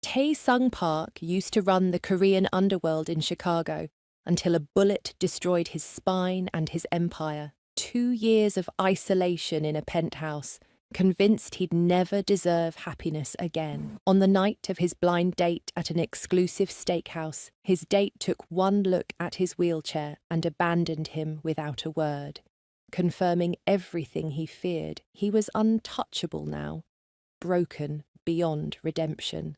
Taesung Park used to run the Korean underworld in Chicago until a bullet destroyed his spine and his empire. 2 years of isolation in a penthouse, convinced he'd never deserve happiness again. On the night of his blind date at an exclusive steakhouse, his date took one look at his wheelchair and abandoned him without a word, confirming everything he feared. He was untouchable now, broken beyond redemption.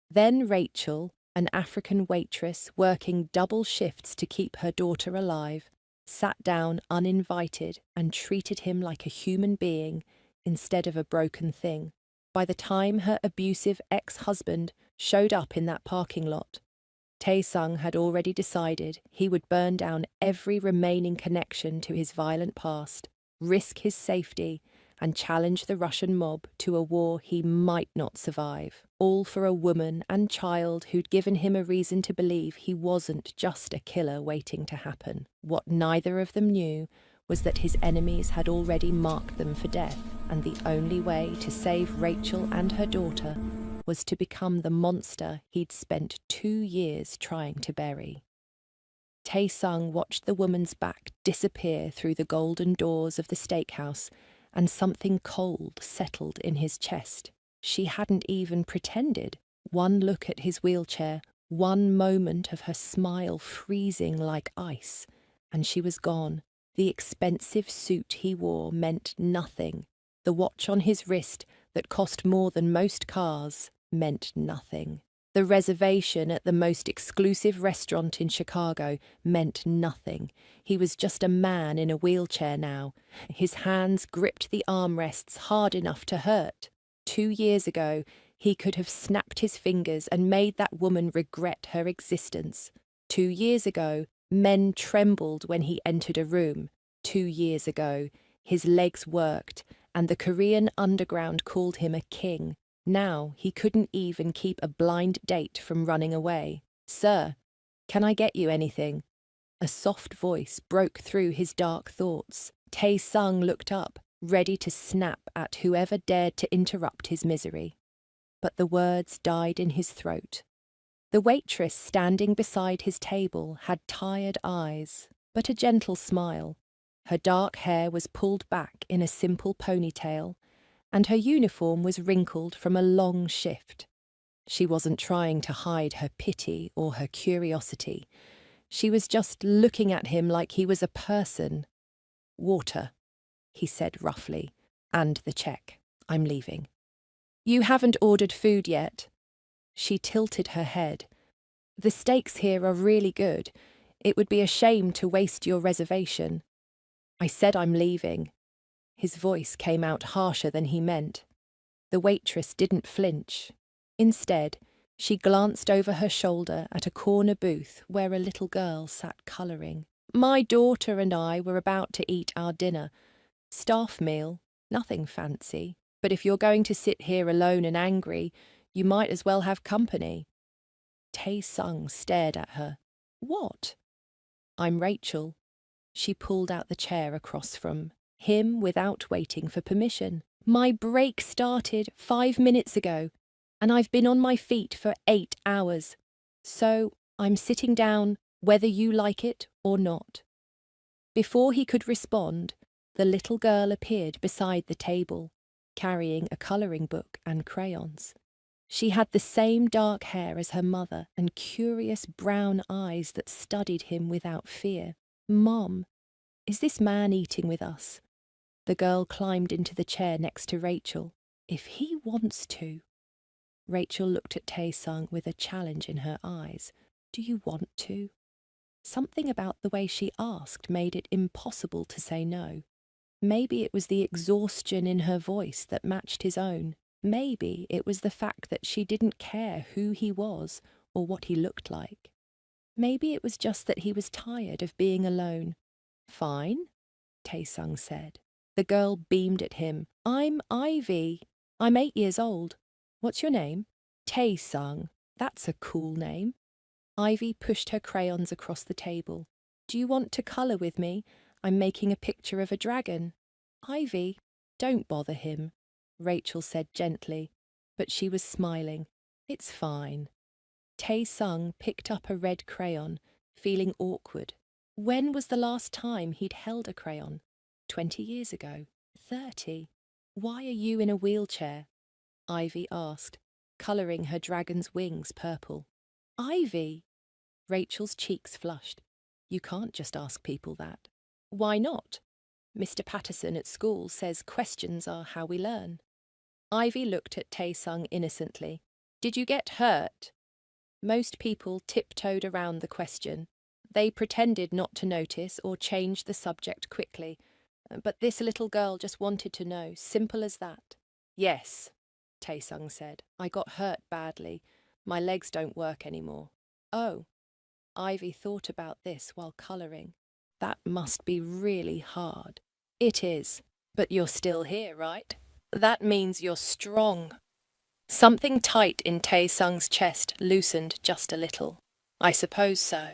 Then Rachel, an African waitress working double shifts to keep her daughter alive, sat down uninvited and treated him like a human being instead of a broken thing. By the time her abusive ex-husband showed up in that parking lot, Taesung had already decided he would burn down every remaining connection to his violent past, risk his safety, and challenge the Russian mob to a war he might not survive, all for a woman and child who'd given him a reason to believe he wasn't just a killer waiting to happen. What neither of them knew was that his enemies had already marked them for death, and the only way to save Rachel and her daughter was to become the monster he'd spent 2 years trying to bury. Taesung watched the woman's back disappear through the golden doors of the steakhouse, and something cold settled in his chest. She hadn't even pretended. One look at his wheelchair, one moment of her smile freezing like ice, and she was gone. The expensive suit he wore meant nothing. The watch on his wrist that cost more than most cars meant nothing. The reservation at the most exclusive restaurant in Chicago meant nothing. He was just a man in a wheelchair now. His hands gripped the armrests hard enough to hurt. 2 years ago, he could have snapped his fingers and made that woman regret her existence. 2 years ago, men trembled when he entered a room. 2 years ago, his legs worked, and the Korean underground called him a king. Now he couldn't even keep a blind date from running away. "Sir, can I get you anything?" A soft voice broke through his dark thoughts. Taesung looked up, ready to snap at whoever dared to interrupt his misery. But the words died in his throat. The waitress standing beside his table had tired eyes, but a gentle smile. Her dark hair was pulled back in a simple ponytail, and her uniform was wrinkled from a long shift. She wasn't trying to hide her pity or her curiosity. She was just looking at him like he was a person. "Water," he said roughly, "and the check. I'm leaving." "You haven't ordered food yet." She tilted her head. "The steaks here are really good. It would be a shame to waste your reservation." "I said I'm leaving." His voice came out harsher than he meant. The waitress didn't flinch. Instead, she glanced over her shoulder at a corner booth where a little girl sat colouring. "My daughter and I were about to eat our dinner. Staff meal, nothing fancy. But if you're going to sit here alone and angry, you might as well have company." Taesung stared at her. "What?" "I'm Rachel." She pulled out the chair across from him without waiting for permission. "My break started 5 minutes ago, and I've been on my feet for 8 hours. So I'm sitting down whether you like it or not." Before he could respond, the little girl appeared beside the table, carrying a colouring book and crayons. She had the same dark hair as her mother and curious brown eyes that studied him without fear. "Mom, is this man eating with us?" The girl climbed into the chair next to Rachel. "If he wants to." Rachel looked at Taesung with a challenge in her eyes. "Do you want to?" Something about the way she asked made it impossible to say no. Maybe it was the exhaustion in her voice that matched his own. Maybe it was the fact that she didn't care who he was or what he looked like. Maybe it was just that he was tired of being alone. "Fine," Taesung said. The girl beamed at him. "I'm Ivy. I'm 8 years old. What's your name?" "Taesung. That's a cool name." Ivy pushed her crayons across the table. "Do you want to colour with me? I'm making a picture of a dragon." "Ivy, don't bother him," Rachel said gently, but she was smiling. It's fine. Tae-sung picked up a red crayon, feeling awkward. When was the last time he'd held a crayon? 20 years ago? 30? Why are you in a wheelchair? Ivy asked, colouring her dragon's wings purple. Ivy! Rachel's cheeks flushed. You can't just ask people that. Why not? Mr. Patterson at school says questions are how we learn. Ivy looked at Tae-sung innocently. Did you get hurt? Most people tiptoed around the question. They pretended not to notice or changed the subject quickly. But this little girl just wanted to know, simple as that. Yes, Tae-sung said. I got hurt badly. My legs don't work anymore. Oh. Ivy thought about this while colouring. That must be really hard. It is. But you're still here, right? That means you're strong. Something tight in Tae-sung's chest loosened just a little. I suppose so.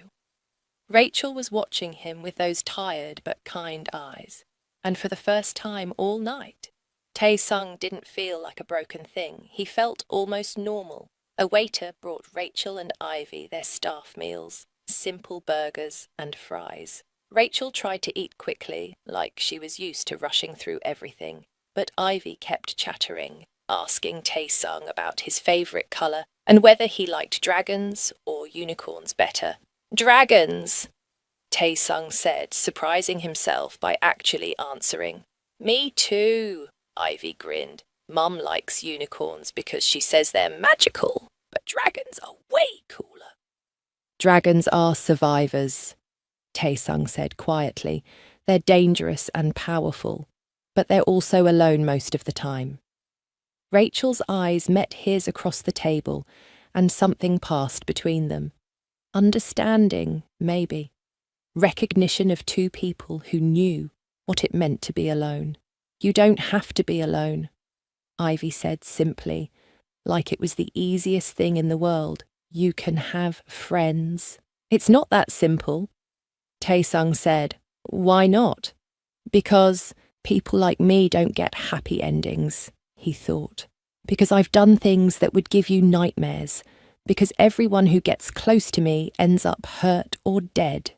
Rachel was watching him with those tired but kind eyes. And for the first time all night, Tae-sung didn't feel like a broken thing. He felt almost normal. A waiter brought Rachel and Ivy their staff meals, simple burgers and fries. Rachel tried to eat quickly, like she was used to rushing through everything. But Ivy kept chattering, asking Tae-sung about his favourite colour and whether he liked dragons or unicorns better. Dragons! Tae-sung said, surprising himself by actually answering. Me too, Ivy grinned. Mum likes unicorns because she says they're magical, but dragons are way cooler. Dragons are survivors, Tae-sung said quietly. They're dangerous and powerful, but they're also alone most of the time. Rachel's eyes met his across the table, and something passed between them. Understanding, maybe. Recognition of two people who knew what it meant to be alone. You don't have to be alone, Ivy said simply, like it was the easiest thing in the world. You can have friends. It's not that simple. Tae-sung said, why not? Because people like me don't get happy endings, he thought. Because I've done things that would give you nightmares. Because everyone who gets close to me ends up hurt or dead.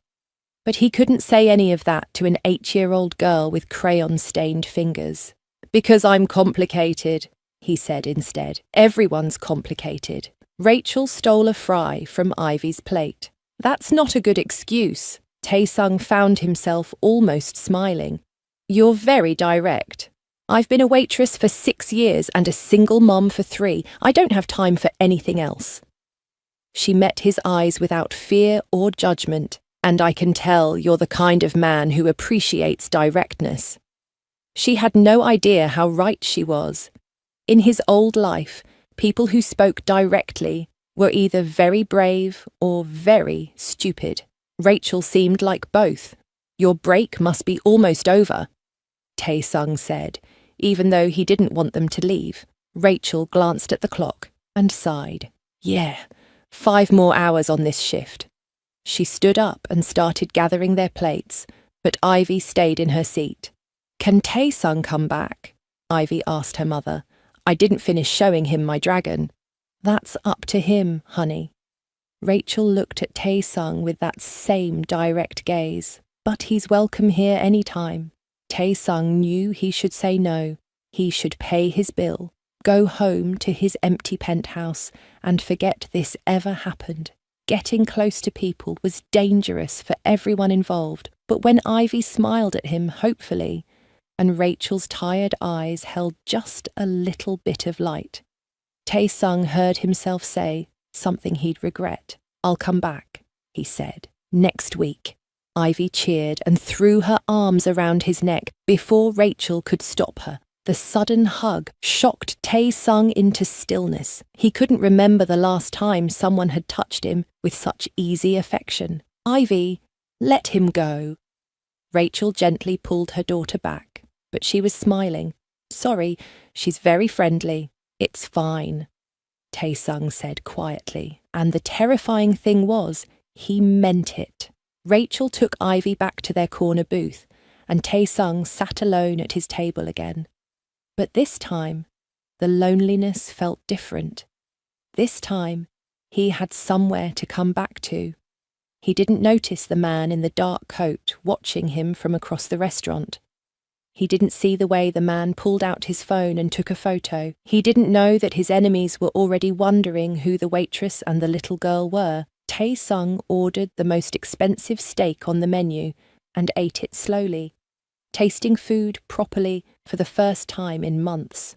But he couldn't say any of that to an 8-year-old girl with crayon-stained fingers. Because I'm complicated, he said instead. Everyone's complicated. Rachel stole a fry from Ivy's plate. That's not a good excuse. Tae-sung found himself almost smiling. You're very direct. I've been a waitress for 6 years and a single mom for 3. I don't have time for anything else. She met his eyes without fear or judgment. And I can tell you're the kind of man who appreciates directness. She had no idea how right she was. In his old life, people who spoke directly were either very brave or very stupid. Rachel seemed like both. Your break must be almost over, Tae-sung said, even though he didn't want them to leave. Rachel glanced at the clock and sighed. Yeah, 5 more hours on this shift. She stood up and started gathering their plates, but Ivy stayed in her seat. Can Tae-sung come back? Ivy asked her mother. I didn't finish showing him my dragon. That's up to him, honey. Rachel looked at Tae-sung with that same direct gaze. But he's welcome here any time. Tae-sung knew he should say no. He should pay his bill, go home to his empty penthouse, and forget this ever happened. Getting close to people was dangerous for everyone involved, but when Ivy smiled at him hopefully, and Rachel's tired eyes held just a little bit of light, Tae-sung heard himself say something he'd regret. I'll come back, he said, next week. Ivy cheered and threw her arms around his neck before Rachel could stop her. The sudden hug shocked Tae-sung into stillness. He couldn't remember the last time someone had touched him with such easy affection. Ivy, let him go. Rachel gently pulled her daughter back, but she was smiling. Sorry, she's very friendly. It's fine, Tae-sung said quietly, and the terrifying thing was, he meant it. Rachel took Ivy back to their corner booth, and Tae-sung sat alone at his table again. But this time, the loneliness felt different. This time, he had somewhere to come back to. He didn't notice the man in the dark coat watching him from across the restaurant. He didn't see the way the man pulled out his phone and took a photo. He didn't know that his enemies were already wondering who the waitress and the little girl were. Tae-sung ordered the most expensive steak on the menu and ate it slowly, tasting food properly for the first time in months.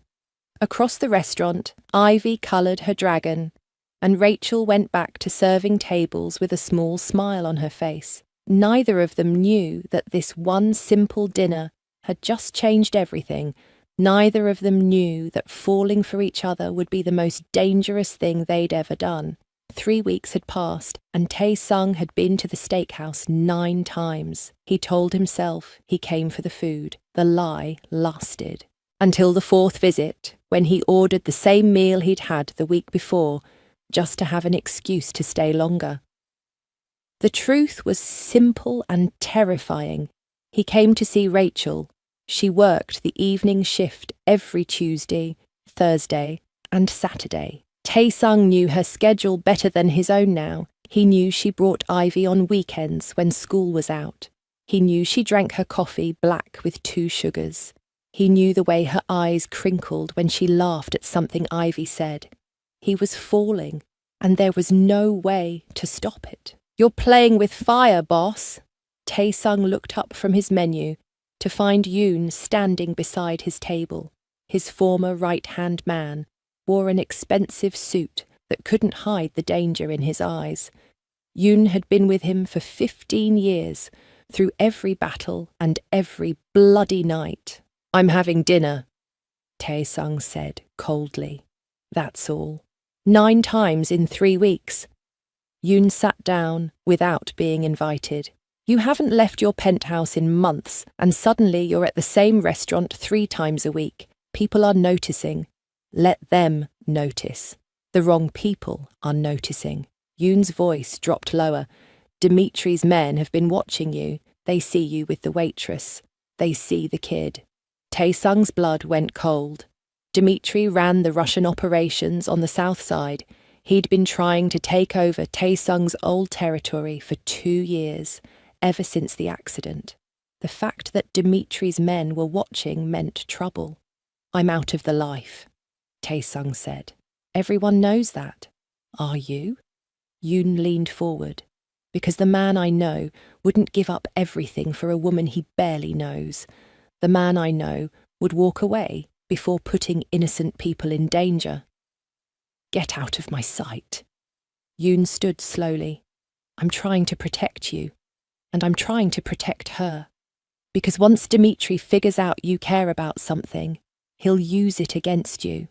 Across the restaurant, Ivy coloured her dragon, and Rachel went back to serving tables with a small smile on her face. Neither of them knew that this one simple dinner had just changed everything. Neither of them knew that falling for each other would be the most dangerous thing they'd ever done. 3 weeks had passed, and Tae-sung had been to the steakhouse 9 times. He told himself he came for the food. The lie lasted. Until the 4th visit, when he ordered the same meal he'd had the week before, just to have an excuse to stay longer. The truth was simple and terrifying. He came to see Rachel. She worked the evening shift every Tuesday, Thursday, and Saturday. Tae-sung knew her schedule better than his own now. He knew she brought Ivy on weekends when school was out. He knew she drank her coffee black with 2 sugars. He knew the way her eyes crinkled when she laughed at something Ivy said. He was falling, and there was no way to stop it. "You're playing with fire, boss." Tae-sung looked up from his menu to find Yoon standing beside his table. His former right-hand man wore an expensive suit that couldn't hide the danger in his eyes. Yoon had been with him for 15 years, through every battle and every bloody night. "I'm having dinner," Tae-sung said coldly. "That's all. 9 times in 3 weeks." Yoon sat down without being invited. "You haven't left your penthouse in months, and suddenly you're at the same restaurant 3 times a week. People are noticing. Let them notice. The wrong people are noticing." Yoon's voice dropped lower. "Dimitri's men have been watching you. They see you with the waitress. They see the kid." Tae-sung's blood went cold. Dimitri ran the Russian operations on the south side. He'd been trying to take over Tae-sung's old territory for 2 years, ever since the accident. The fact that Dimitri's men were watching meant trouble. "I'm out of the life," Tae-sung said. "Everyone knows that." "Are you?" Yoon leaned forward. "Because the man I know wouldn't give up everything for a woman he barely knows. The man I know would walk away before putting innocent people in danger." "Get out of my sight." Yoon stood slowly. "I'm trying to protect you, and I'm trying to protect her. Because once Dimitri figures out you care about something, he'll use it against you."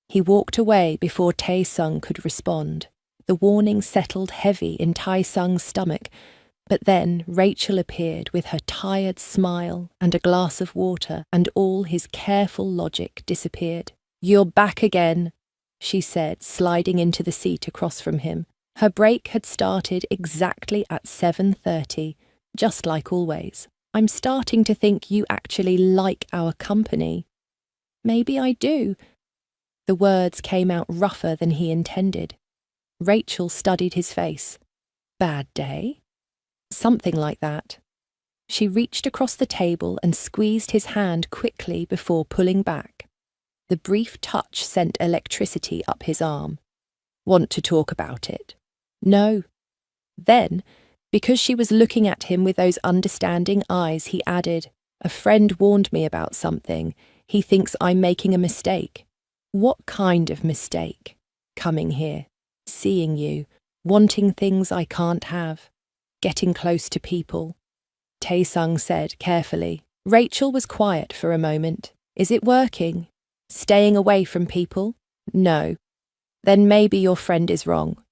He walked away before Tae-sung could respond. The warning settled heavy in Tae-sung's stomach, but then Rachel appeared with her tired smile and a glass of water, and all his careful logic disappeared. "You're back again," she said, sliding into the seat across from him. Her break had started exactly at 7:30, just like always. "I'm starting to think you actually like our company." "Maybe I do." The words came out rougher than he intended. Rachel studied his face. "Bad day?" "Something like that." She reached across the table and squeezed his hand quickly before pulling back. The brief touch sent electricity up his arm. "Want to talk about it?" "No." Then, because she was looking at him with those understanding eyes, he added, "A friend warned me about something. He thinks I'm making a mistake." "What kind of mistake?" "Coming here, seeing you, wanting things I can't have, getting close to people," Tae-sung said carefully. Rachel was quiet for a moment. "Is it working? Staying away from people?" "No." "Then maybe your friend is wrong."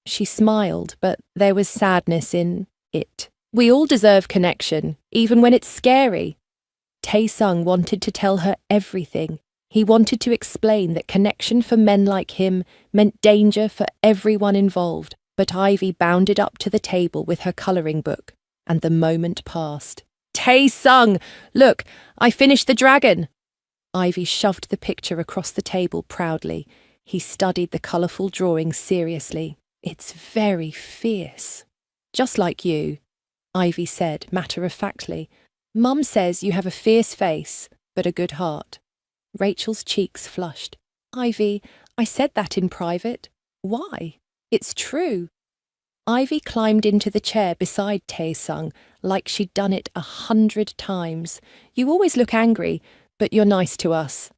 She smiled, but there was sadness in it. "We all deserve connection, even when it's scary." Tae-sung wanted to tell her everything. He wanted to explain that connection for men like him meant danger for everyone involved, but Ivy bounded up to the table with her colouring book, and the moment passed. "Tae-sung, look, I finished the dragon." Ivy shoved the picture across the table proudly. He studied the colourful drawing seriously. "It's very fierce." "Just like you," Ivy said matter-of-factly. "Mum says you have a fierce face, but a good heart." Rachel's cheeks flushed. "Ivy, I said that in private." "Why? It's true." Ivy climbed into the chair beside Tae-sung like she'd done it 100 times. "You always look angry, but you're nice to us."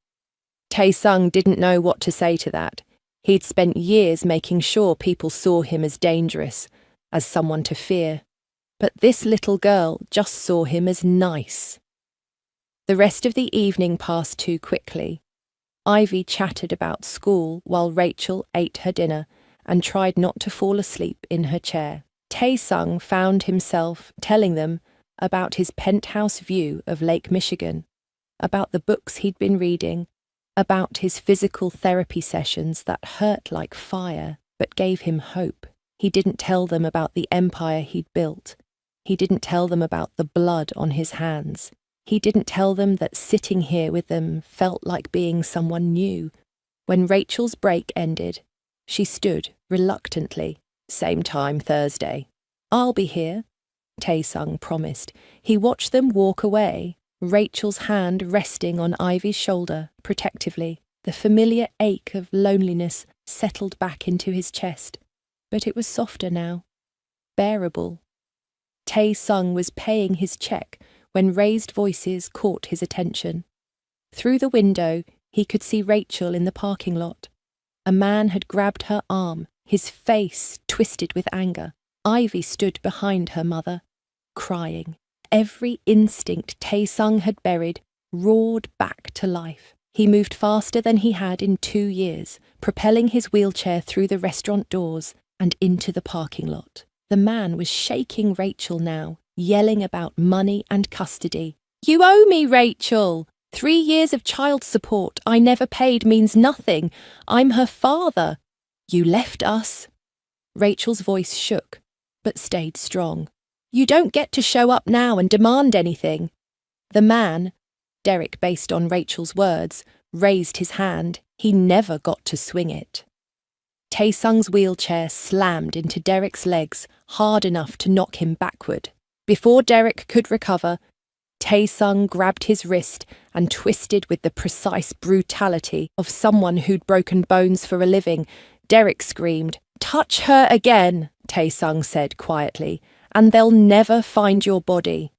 Tae-sung didn't know what to say to that. He'd spent years making sure people saw him as dangerous, as someone to fear. But this little girl just saw him as nice. The rest of the evening passed too quickly. Ivy chatted about school while Rachel ate her dinner and tried not to fall asleep in her chair. Tae-sung found himself telling them about his penthouse view of Lake Michigan, about the books he'd been reading, about his physical therapy sessions that hurt like fire but gave him hope. He didn't tell them about the empire he'd built. He didn't tell them about the blood on his hands. He didn't tell them that sitting here with them felt like being someone new. When Rachel's break ended, she stood reluctantly. "Same time Thursday." "I'll be here," Tae-sung promised. He watched them walk away, Rachel's hand resting on Ivy's shoulder protectively. The familiar ache of loneliness settled back into his chest, but it was softer now, bearable. Tae-sung was paying his check when raised voices caught his attention. Through the window, he could see Rachel in the parking lot. A man had grabbed her arm, his face twisted with anger. Ivy stood behind her mother, crying. Every instinct Tae-sung had buried roared back to life. He moved faster than he had in 2 years, propelling his wheelchair through the restaurant doors and into the parking lot. The man was shaking Rachel now, yelling about money and custody. "You owe me, Rachel! 3 years of child support I never paid means nothing. I'm her father. You left us." Rachel's voice shook, but stayed strong. "You don't get to show up now and demand anything." The man, Derek based on Rachel's words, raised his hand. He never got to swing it. Tae-sung's wheelchair slammed into Derek's legs hard enough to knock him backward. Before Derek could recover, Tae-sung grabbed his wrist and twisted with the precise brutality of someone who'd broken bones for a living. Derek screamed. "Touch her again," Tae-sung said quietly, "and they'll never find your body."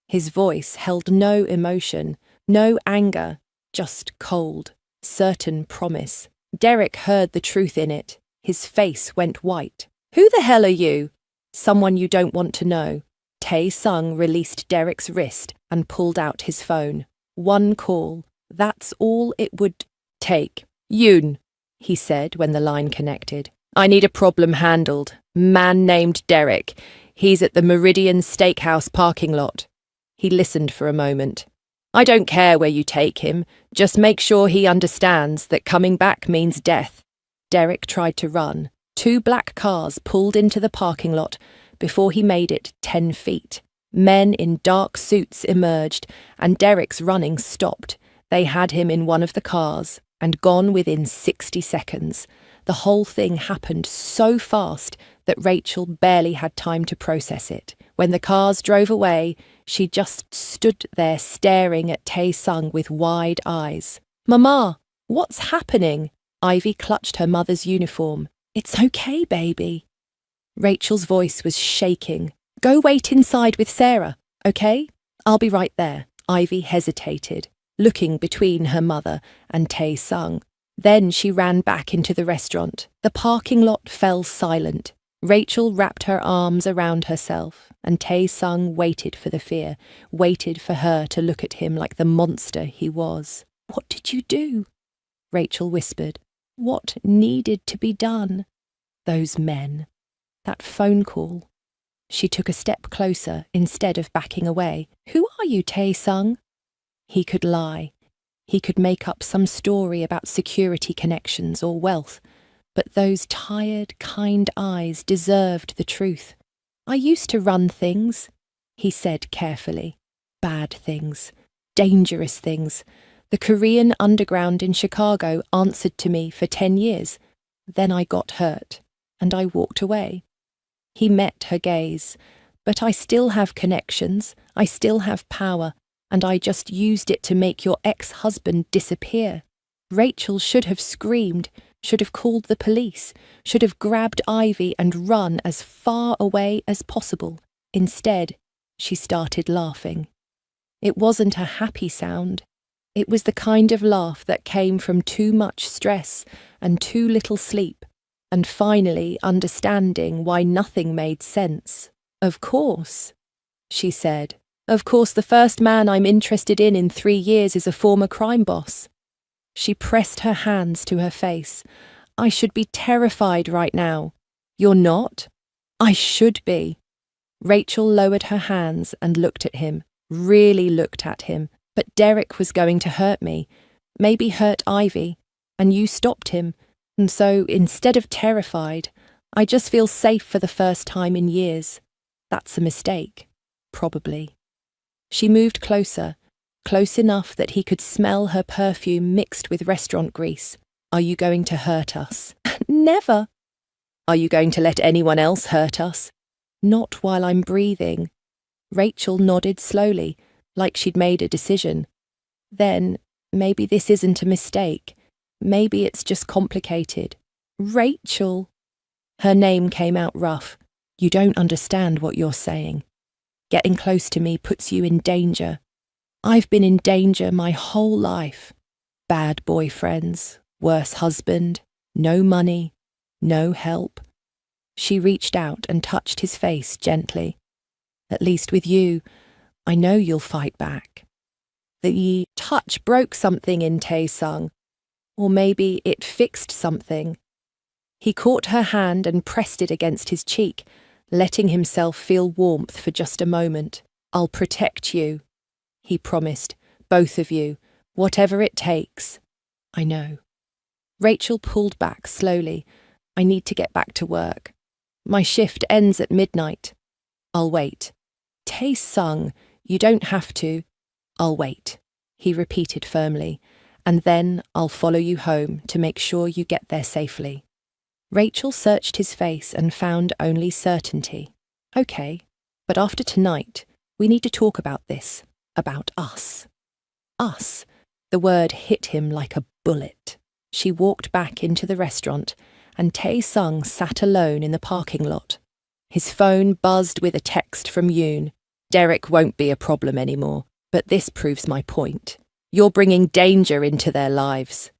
His voice held no emotion, no anger, just cold, certain promise. Derek heard the truth in it. His face went white. "Who the hell are you?" "Someone you don't want to know." Tae-sung released Derek's wrist and pulled out his phone. "One call. That's all it would take." "Yoon," he said when the line connected. "I need a problem handled. Man named Derek. He's at the Meridian Steakhouse parking lot." He listened for a moment. "I don't care where you take him. Just make sure he understands that coming back means death." Derek tried to run. 2 black cars pulled into the parking lot before he made it 10 feet. Men in dark suits emerged, and Derek's running stopped. They had him in one of the cars, and gone within 60 seconds. The whole thing happened so fast that Rachel barely had time to process it. When the cars drove away, she just stood there staring at Tae-sung with wide eyes. "Mama, what's happening?" Ivy clutched her mother's uniform. "It's okay, baby." Rachel's voice was shaking. "Go wait inside with Sarah, okay? I'll be right there." Ivy hesitated, looking between her mother and Tae-sung. Then she ran back into the restaurant. The parking lot fell silent. Rachel wrapped her arms around herself, and Tae-sung waited for the fear, waited for her to look at him like the monster he was. "What did you do?" Rachel whispered. "What needed to be done?" Those men. That phone call. She took a step closer instead of backing away. "Who are you, Tae-sung?" He could lie. He could make up some story about security connections or wealth, but those tired, kind eyes deserved the truth. "I used to run things," he said carefully. "Bad things. Dangerous things. The The Korean underground in Chicago answered to me for 10 years. Then I got hurt, and I walked away. He met her gaze. But I still have connections, I still have power, and I just used it to make your ex-husband disappear. Rachel should have screamed, should have called the police, should have grabbed Ivy and run as far away as possible. Instead, she started laughing. It wasn't a happy sound. It was the kind of laugh that came from too much stress and too little sleep, and finally understanding why nothing made sense. Of course, she said. Of course, the first man I'm interested in 3 years is a former crime boss. She pressed her hands to her face. I should be terrified right now. You're not? I should be. Rachel lowered her hands and looked at him, really looked at him. But Derek was going to hurt me, maybe hurt Ivy, and you stopped him. And so, instead of terrified, I just feel safe for the first time in years. That's a mistake, probably. She moved closer, close enough that he could smell her perfume mixed with restaurant grease. Are you going to hurt us? Never. Are you going to let anyone else hurt us? Not while I'm breathing. Rachel nodded slowly, like she'd made a decision. Then, maybe this isn't a mistake. Maybe it's just complicated. Rachel. Her name came out rough. You don't understand what you're saying. Getting close to me puts you in danger. I've been in danger my whole life. Bad boyfriends, worse husband, no money, no help. She reached out and touched his face gently. At least with you, I know you'll fight back. The touch broke something in Tae-sung, or maybe it fixed something. He caught her hand and pressed it against his cheek, letting himself feel warmth for just a moment. I'll protect you, he promised, both of you, whatever it takes. I know. Rachel pulled back slowly. I need to get back to work. My shift ends at midnight. I'll wait. Tae-sung, you don't have to. I'll wait, he repeated firmly, and then I'll follow you home to make sure you get there safely. Rachel searched his face and found only certainty. Okay, but after tonight, we need to talk about this, about us. Us. The word hit him like a bullet. She walked back into the restaurant, and Tae-sung sat alone in the parking lot. His phone buzzed with a text from Yoon. Derek won't be a problem anymore, but this proves my point. You're bringing danger into their lives.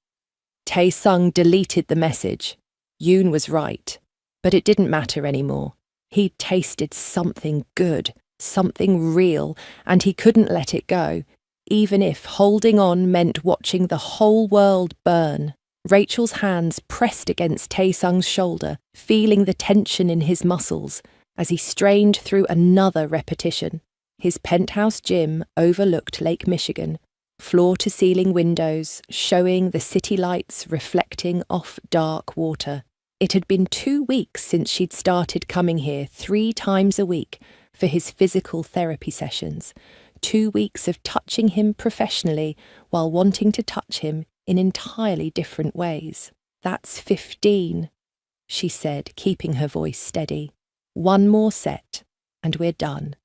Tae-sung deleted the message. Yoon was right, but it didn't matter anymore. He'd tasted something good, something real, and he couldn't let it go, even if holding on meant watching the whole world burn. Rachel's hands pressed against Tae-sung's shoulder, feeling the tension in his muscles as he strained through another repetition. His penthouse gym overlooked Lake Michigan, floor-to-ceiling windows showing the city lights reflecting off dark water. It had been 2 weeks since she'd started coming here 3 times a week for his physical therapy sessions, 2 weeks of touching him professionally while wanting to touch him in entirely different ways. That's 15, she said, keeping her voice steady. 1 more set, and we're done.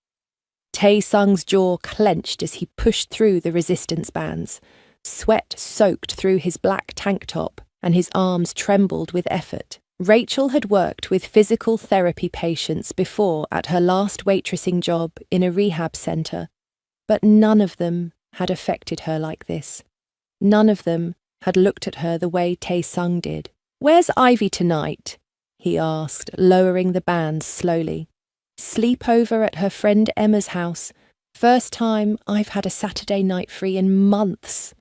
Tae-sung's jaw clenched as he pushed through the resistance bands. Sweat soaked through his black tank top, and his arms trembled with effort. Rachel had worked with physical therapy patients before at her last waitressing job in a rehab centre, but none of them had affected her like this. None of them had looked at her the way Tae-sung did. Where's Ivy tonight? He asked, lowering the bands slowly. Sleep over at her friend Emma's house. First time I've had a Saturday night free in months.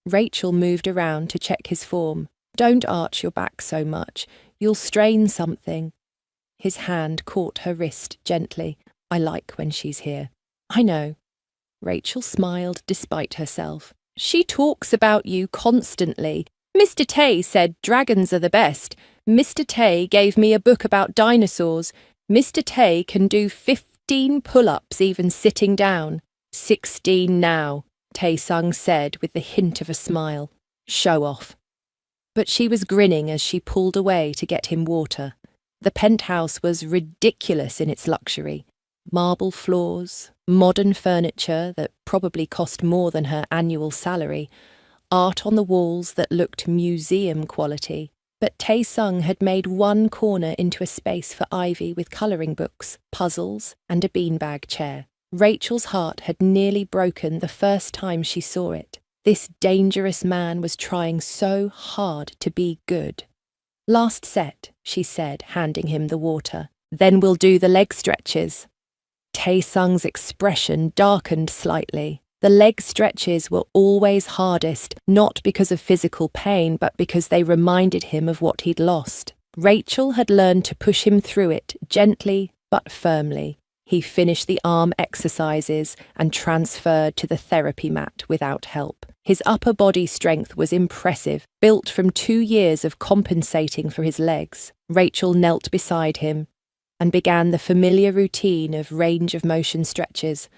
Rachel moved around to check his form. Don't arch your back so much. You'll strain something. His hand caught her wrist gently. I like when she's here. I know. Rachel smiled despite herself. She talks about you constantly. Mr. Tae said dragons are the best. Mr. Tae gave me a book about dinosaurs. Mr. Tae can do 15 pull-ups even sitting down. 16 now. Tae-sung said with the hint of a smile. Show off. But she was grinning as she pulled away to get him water. The penthouse was ridiculous in its luxury. Marble floors, modern furniture that probably cost more than her annual salary, art on the walls that looked museum quality. But Tae-sung had made one corner into a space for Ivy with colouring books, puzzles, and a beanbag chair. Rachel's heart had nearly broken the first time she saw it. This dangerous man was trying so hard to be good. Last set, she said, handing him the water. Then we'll do the leg stretches. Tae-sung's expression darkened slightly. The leg stretches were always hardest, not because of physical pain, but because they reminded him of what he'd lost. Rachel had learned to push him through it, gently but firmly. He finished the arm exercises and transferred to the therapy mat without help. His upper body strength was impressive, built from 2 years of compensating for his legs. Rachel knelt beside him and began the familiar routine of range of motion stretches,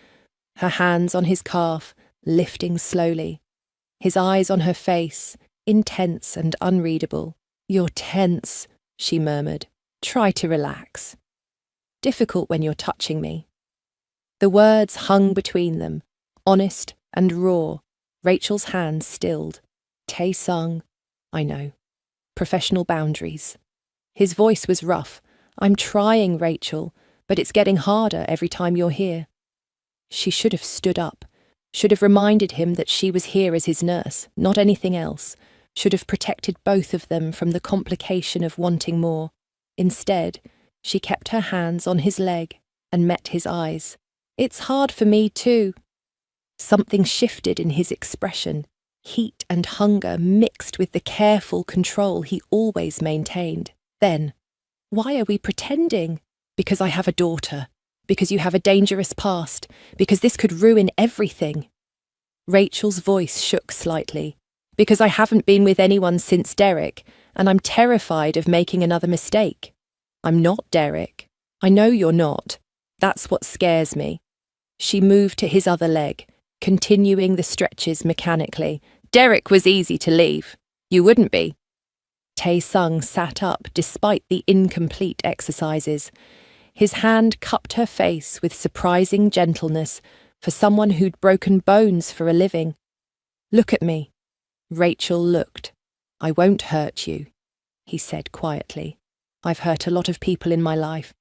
her hands on his calf, lifting slowly. His eyes on her face, intense and unreadable. You're tense, she murmured. Try to relax. Difficult when you're touching me. The words hung between them, honest and raw. Rachel's hands stilled. Tae-sung, I know. Professional boundaries. His voice was rough. I'm trying, Rachel, but it's getting harder every time you're here. She should have stood up, should have reminded him that she was here as his nurse, not anything else, should have protected both of them from the complication of wanting more. Instead, she kept her hands on his leg and met his eyes. It's hard for me too. Something shifted in his expression, heat and hunger mixed with the careful control he always maintained. Then, why are we pretending? Because I have a daughter. Because you have a dangerous past, because this could ruin everything. Rachel's voice shook slightly. Because I haven't been with anyone since Derek, and I'm terrified of making another mistake. I'm not Derek. I know you're not. That's what scares me. She moved to his other leg, continuing the stretches mechanically. Derek was easy to leave. You wouldn't be. Tae-sung sat up despite the incomplete exercises. His hand cupped her face with surprising gentleness for someone who'd broken bones for a living. Look at me. Rachel looked. I won't hurt you, he said quietly. I've hurt a lot of people in my life,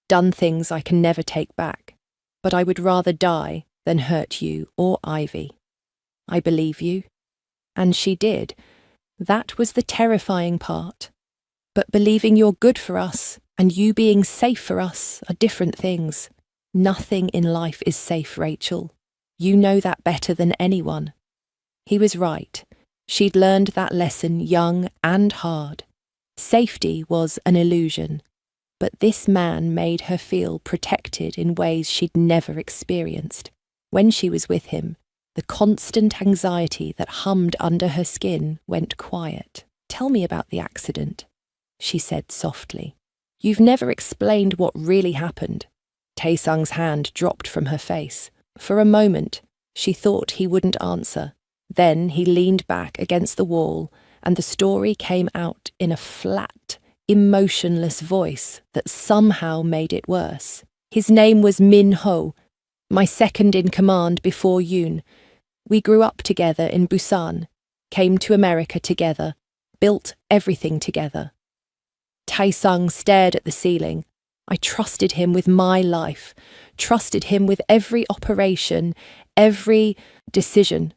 done things I can never take back, but I would rather die than hurt you or Ivy. I believe you. And she did. That was the terrifying part. But believing you're good for us and you being safe for us are different things. Nothing in life is safe, Rachel. You know that better than anyone. He was right. She'd learned that lesson young and hard. Safety was an illusion, but this man made her feel protected in ways she'd never experienced. When she was with him, the constant anxiety that hummed under her skin went quiet. Tell me about the accident, she said softly. You've never explained what really happened. Tae-sung's hand dropped from her face. For a moment, she thought he wouldn't answer. Then he leaned back against the wall, and the story came out in a flat, emotionless voice that somehow made it worse. His name was Min Ho, my second in command before Yoon. We grew up together in Busan, came to America together, built everything together. Tae-sung stared at the ceiling. I trusted him with my life, trusted him with every operation, every decision.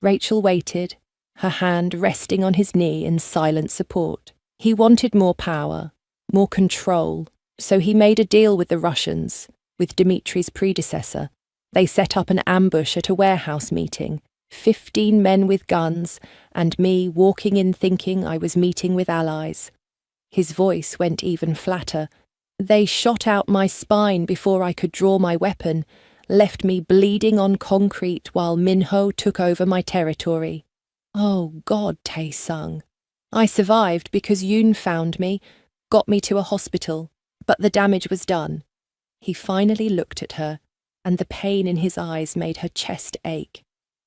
Rachel waited, her hand resting on his knee in silent support. He wanted more power, more control, so he made a deal with the Russians, with Dmitri's predecessor. They set up an ambush at a warehouse meeting, 15 men with guns, and me walking in thinking I was meeting with allies. His voice went even flatter. They shot out my spine before I could draw my weapon, left me bleeding on concrete while Minho took over my territory. Oh God, Tae-sung. I survived because Yoon found me, got me to a hospital, but the damage was done. He finally looked at her, and the pain in his eyes made her chest ache.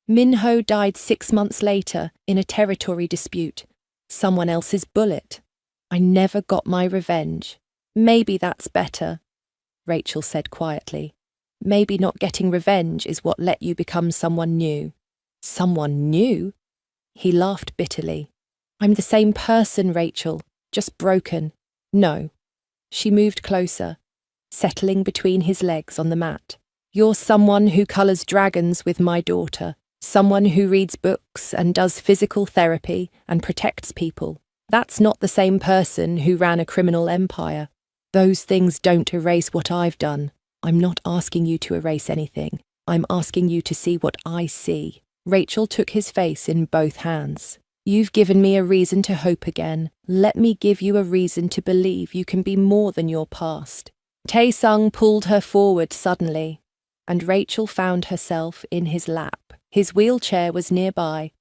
Minho died 6 months later in a territory dispute. Someone else's bullet. I never got my revenge. Maybe that's better, Rachel said quietly. Maybe not getting revenge is what let you become someone new. Someone new? He laughed bitterly. I'm the same person, Rachel, just broken. No. She moved closer, settling between his legs on the mat. You're someone who colours dragons with my daughter, someone who reads books and does physical therapy and protects people. That's not the same person who ran a criminal empire. Those things don't erase what I've done. I'm not asking you to erase anything. I'm asking you to see what I see. Rachel took his face in both hands. You've given me a reason to hope again. Let me give you a reason to believe you can be more than your past. Tae-sung pulled her forward suddenly, and Rachel found herself in his lap. His wheelchair was nearby,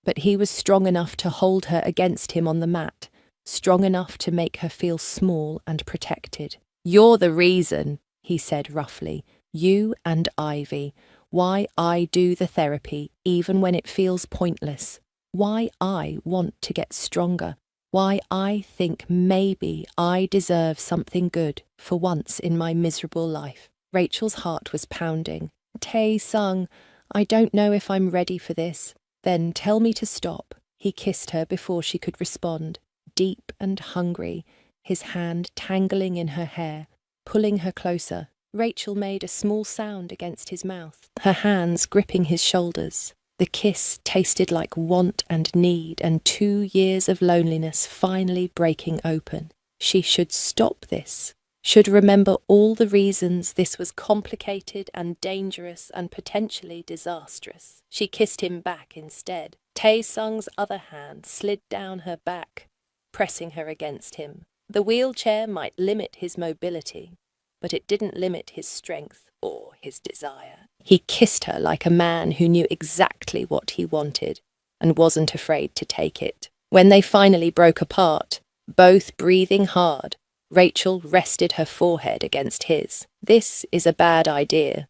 but he was strong enough to hold her against him on the mat, strong enough to make her feel small and protected. You're the reason, he said roughly. You and Ivy. Why I do the therapy, even when it feels pointless. Why I want to get stronger. Why I think maybe I deserve something good for once in my miserable life. Rachel's heart was pounding. Tae-sung, I don't know if I'm ready for this. Then tell me to stop. He kissed her before she could respond, deep and hungry, his hand tangling in her hair, pulling her closer. Rachel made a small sound against his mouth, her hands gripping his shoulders. The kiss tasted like want and need and 2 years of loneliness finally breaking open. She should stop this, should remember all the reasons this was complicated and dangerous and potentially disastrous. She kissed him back instead. Tae-sung's other hand slid down her back, pressing her against him. The wheelchair might limit his mobility, but it didn't limit his strength or his desire. He kissed her like a man who knew exactly what he wanted and wasn't afraid to take it. When they finally broke apart, both breathing hard, Rachel rested her forehead against his. This is a bad idea.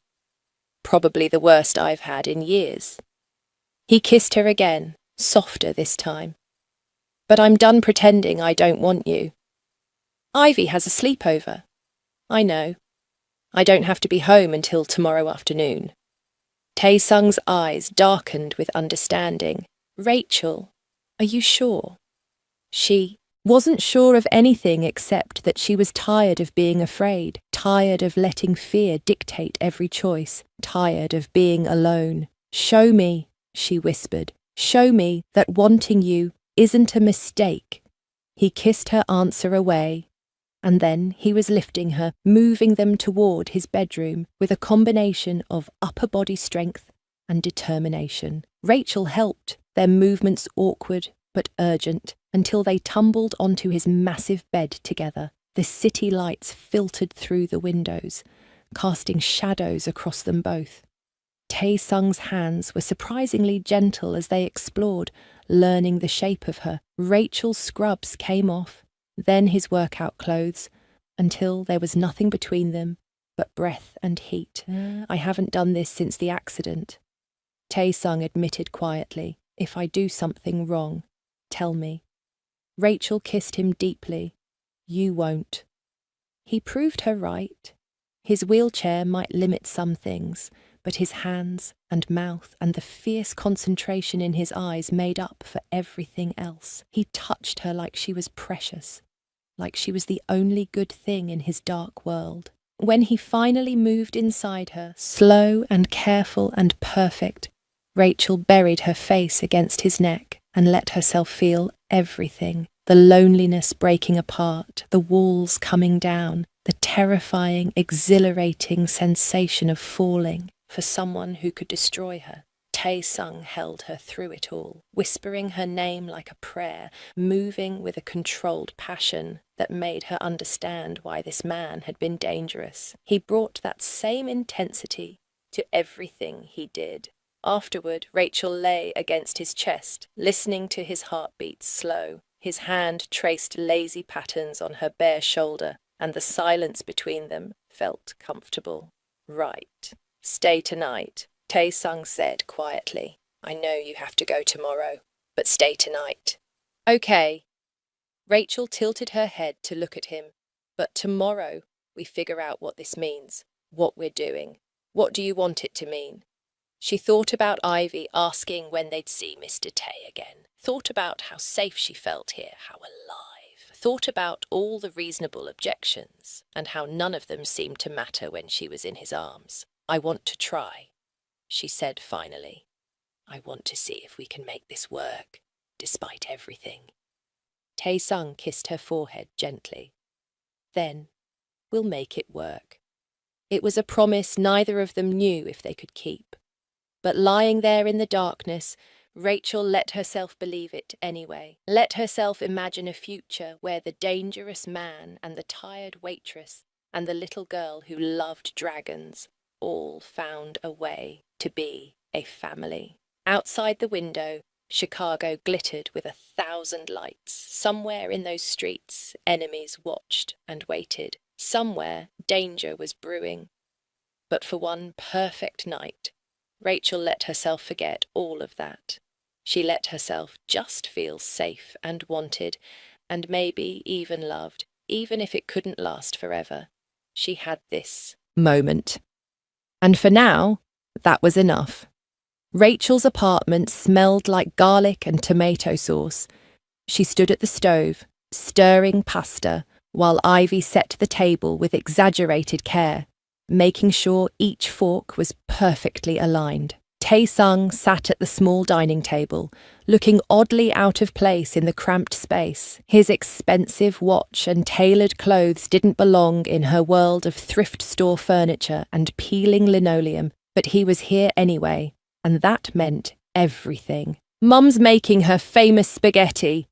Probably the worst I've had in years. He kissed her again, softer this time. But I'm done pretending I don't want you. Ivy has a sleepover. I know. I don't have to be home until tomorrow afternoon. Tae-sung's eyes darkened with understanding. Rachel, are you sure? She wasn't sure of anything except that she was tired of being afraid, tired of letting fear dictate every choice, tired of being alone. Show me, she whispered. Show me that wanting you isn't a mistake. He kissed her answer away. And then he was lifting her, moving them toward his bedroom with a combination of upper body strength and determination. Rachel helped, their movements awkward but urgent, until they tumbled onto his massive bed together. The city lights filtered through the windows, casting shadows across them both. Tae-sung's hands were surprisingly gentle as they explored, learning the shape of her. Rachel's scrubs came off, then his workout clothes, until there was nothing between them but breath and heat. I haven't done this since the accident. Tae-sung admitted quietly. If I do something wrong, tell me. Rachel kissed him deeply. You won't. He proved her right. His wheelchair might limit some things, but his hands and mouth and the fierce concentration in his eyes made up for everything else. He touched her like she was precious, like she was the only good thing in his dark world. When he finally moved inside her, slow and careful and perfect, Rachel buried her face against his neck and let herself feel everything. The loneliness breaking apart, the walls coming down, the terrifying, exhilarating sensation of falling for someone who could destroy her. Tae-sung held her through it all, whispering her name like a prayer, moving with a controlled passion that made her understand why this man had been dangerous. He brought that same intensity to everything he did. Afterward, Rachel lay against his chest, listening to his heartbeats slow. His hand traced lazy patterns on her bare shoulder, and the silence between them felt comfortable. Right. Stay tonight, Tae-sung said quietly. I know you have to go tomorrow, but stay tonight. Okay. Rachel tilted her head to look at him. But tomorrow we figure out what this means, what we're doing. What do you want it to mean? She thought about Ivy asking when they'd see Mr. Tay again. Thought about how safe she felt here, how alive. Thought about all the reasonable objections, and how none of them seemed to matter when she was in his arms. I want to try, she said finally. I want to see if we can make this work, despite everything. Tae-sung kissed her forehead gently. Then, we'll make it work. It was a promise neither of them knew if they could keep. But lying there in the darkness, Rachel let herself believe it anyway. Let herself imagine a future where the dangerous man and the tired waitress and the little girl who loved dragons all found a way to be a family. Outside the window, Chicago glittered with 1,000 lights. Somewhere in those streets, enemies watched and waited. Somewhere, danger was brewing. But for one perfect night, Rachel let herself forget all of that. She let herself just feel safe and wanted, and maybe even loved, even if it couldn't last forever. She had this moment. And for now, that was enough. Rachel's apartment smelled like garlic and tomato sauce. She stood at the stove, stirring pasta, while Ivy set the table with exaggerated care, making sure each fork was perfectly aligned. Tae-sung sat at the small dining table, looking oddly out of place in the cramped space. His expensive watch and tailored clothes didn't belong in her world of thrift store furniture and peeling linoleum, but he was here anyway. And that meant everything. Mum's making her famous spaghetti,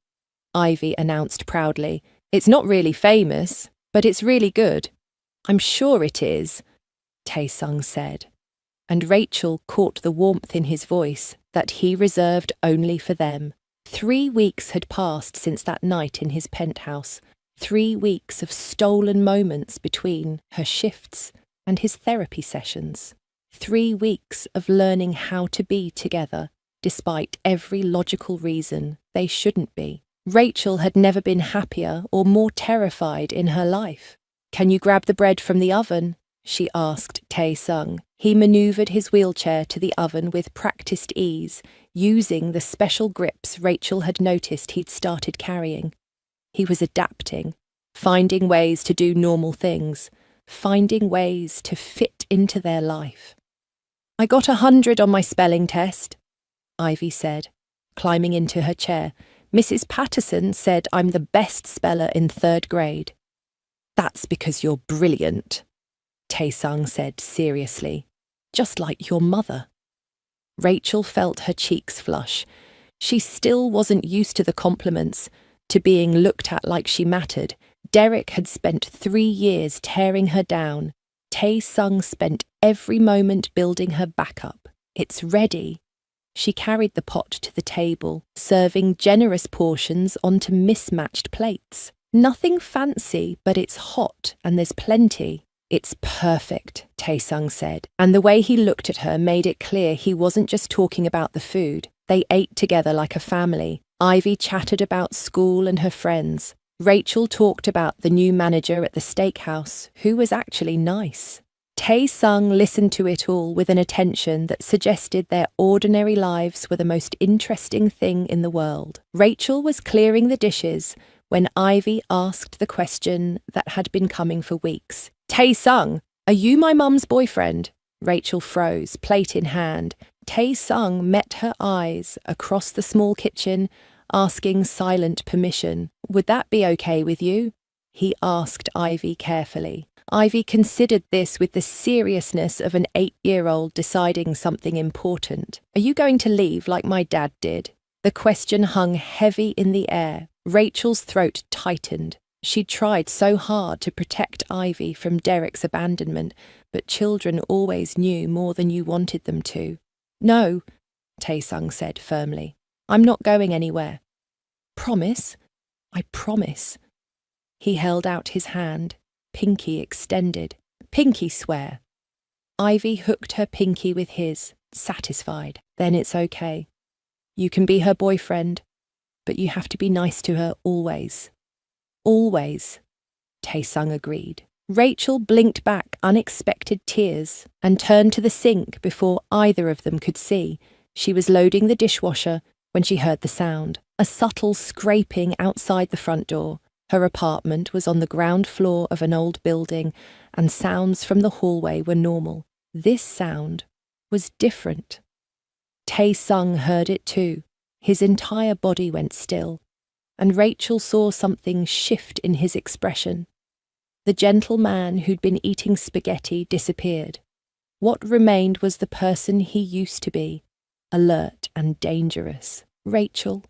Ivy announced proudly. It's not really famous, but it's really good. I'm sure it is, Tae-sung said. And Rachel caught the warmth in his voice that he reserved only for them. 3 weeks had passed since that night in his penthouse. 3 weeks of stolen moments between her shifts and his therapy sessions. 3 weeks of learning how to be together, despite every logical reason they shouldn't be. Rachel had never been happier or more terrified in her life. Can you grab the bread from the oven? She asked Tae-sung. He manoeuvred his wheelchair to the oven with practiced ease, using the special grips Rachel had noticed he'd started carrying. He was adapting, finding ways to do normal things, finding ways to fit into their life. I got 100 on my spelling test, Ivy said, climbing into her chair. Mrs. Patterson said I'm the best speller in 3rd grade. That's because you're brilliant, Tae-sung said seriously, just like your mother. Rachel felt her cheeks flush. She still wasn't used to the compliments, to being looked at like she mattered. Derek had spent 3 years tearing her down. Tae-sung spent every moment building her back up. It's ready. She carried the pot to the table, serving generous portions onto mismatched plates. Nothing fancy, but it's hot and there's plenty. It's perfect, Tae-sung said, and the way he looked at her made it clear he wasn't just talking about the food. They ate together like a family. Ivy chattered about school and her friends. Rachel talked about the new manager at the steakhouse, who was actually nice. Tae-sung listened to it all with an attention that suggested their ordinary lives were the most interesting thing in the world. Rachel was clearing the dishes when Ivy asked the question that had been coming for weeks. Tae-sung, are you my mum's boyfriend? Rachel froze, plate in hand. Tae-sung met her eyes across the small kitchen, asking silent permission. Would that be okay with you? He asked Ivy carefully. Ivy considered this with the seriousness of an 8-year-old deciding something important. Are you going to leave like my dad did? The question hung heavy in the air. Rachel's throat tightened. She'd tried so hard to protect Ivy from Derek's abandonment, but children always knew more than you wanted them to. No, Tae-sung said firmly. I'm not going anywhere. Promise? I promise. He held out his hand, pinky extended. Pinky swear. Ivy hooked her pinky with his. satisfied. Then it's okay. You can be her boyfriend, but you have to be nice to her always. Always, Tae-sung agreed. Rachel blinked back unexpected tears and turned to the sink before either of them could see. She was loading the dishwasher when she heard the sound, a subtle scraping outside the front door. Her apartment was on the ground floor of an old building, and sounds from the hallway were normal. This sound was different. Tae-sung heard it too. His entire body went still, and Rachel saw something shift in his expression. The gentle man who'd been eating spaghetti disappeared. What remained was the person he used to be, alert and dangerous. "Rachel,"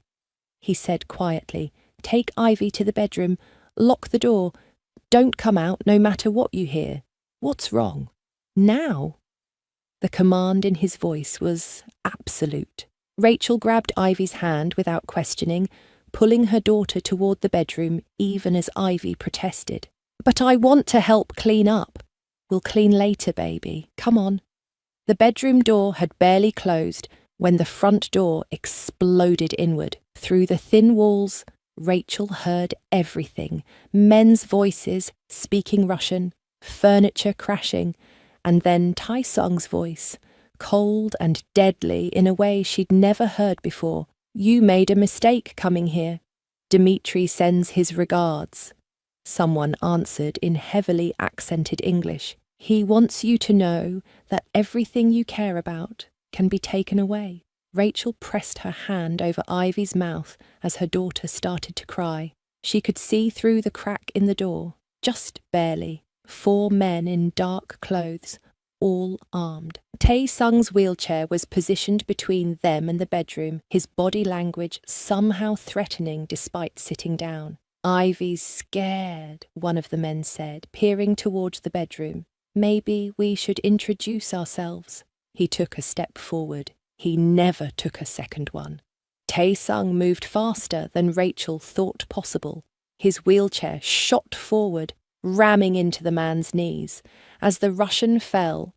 he said quietly, "take Ivy to the bedroom, lock the door. Don't come out no matter what you hear. What's wrong? Now?" The command in his voice was absolute. Rachel grabbed Ivy's hand without questioning, pulling her daughter toward the bedroom even as Ivy protested. "But I want to help clean up." "We'll clean later, baby. Come on." The bedroom door had barely closed when the front door exploded inward. Through the thin walls, Rachel heard everything: men's voices speaking Russian, furniture crashing, and then Tae-sung's voice, cold and deadly in a way she'd never heard before. "You made a mistake coming here. Dmitri sends his regards." Someone answered in heavily accented English. "He wants you to know that everything you care about can be taken away." Rachel pressed her hand over Ivy's mouth as her daughter started to cry. She could see through the crack in the door, just barely. 4 men in dark clothes, all armed. Tae-sung's wheelchair was positioned between them and the bedroom, his body language somehow threatening despite sitting down. "Ivy's scared," one of the men said, peering towards the bedroom. "Maybe we should introduce ourselves." He took a step forward. He never took a second one. Tae-sung moved faster than Rachel thought possible. His wheelchair shot forward, ramming into the man's knees. As the Russian fell,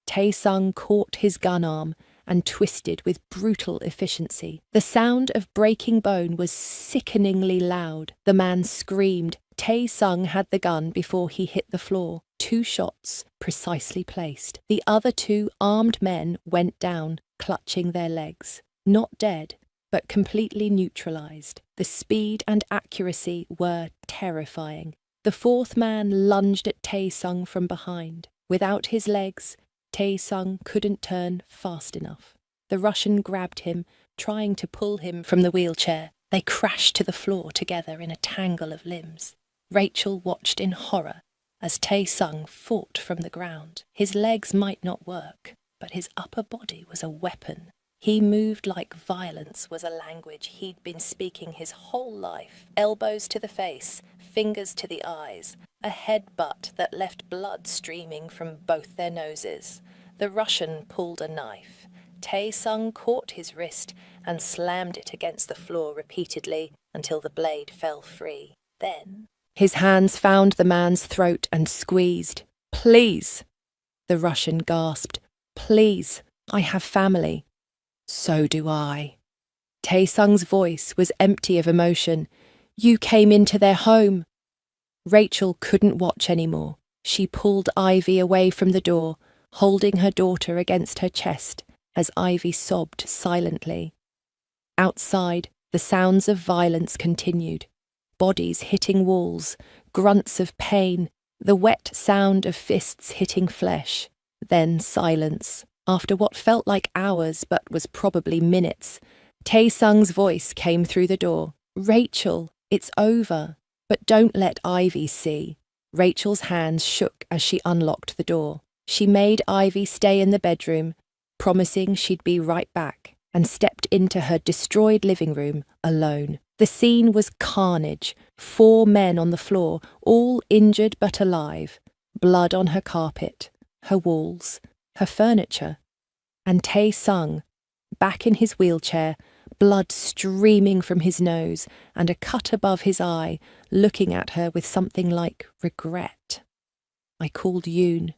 Tae-sung caught his gun arm and twisted with brutal efficiency. The sound of breaking bone was sickeningly loud. The man screamed. Tae-sung had the gun before he hit the floor. 2 shots, precisely placed. The other 2 armed men went down, clutching their legs. Not dead, but completely neutralized. The speed and accuracy were terrifying. The 4th man lunged at Tae-sung from behind. Without his legs, Tae-sung couldn't turn fast enough. The Russian grabbed him, trying to pull him from the wheelchair. They crashed to the floor together in a tangle of limbs. Rachel watched in horror as Tae-sung fought from the ground. His legs might not work, but his upper body was a weapon. He moved like violence was a language he'd been speaking his whole life. Elbows to the face, fingers to the eyes, a headbutt that left blood streaming from both their noses. The Russian pulled a knife. Tae-sung caught his wrist and slammed it against the floor repeatedly until the blade fell free. Then his hands found the man's throat and squeezed. "Please," the Russian gasped. "Please, I have family." "So do I." Tae-sung's voice was empty of emotion. "You came into their home." Rachel couldn't watch anymore. She pulled Ivy away from the door, holding her daughter against her chest as Ivy sobbed silently. Outside, the sounds of violence continued. Bodies hitting walls, grunts of pain, the wet sound of fists hitting flesh. Then silence. After what felt like hours but was probably minutes, Tae-sung's voice came through the door. "Rachel, it's over, but don't let Ivy see." Rachel's hands shook as she unlocked the door. She made Ivy stay in the bedroom, promising she'd be right back, and stepped into her destroyed living room alone. The scene was carnage. 4 men on the floor, all injured but alive. Blood on her carpet, her walls, her furniture. And Tae-sung, back in his wheelchair, blood streaming from his nose and a cut above his eye, looking at her with something like regret. "I called Yoon,"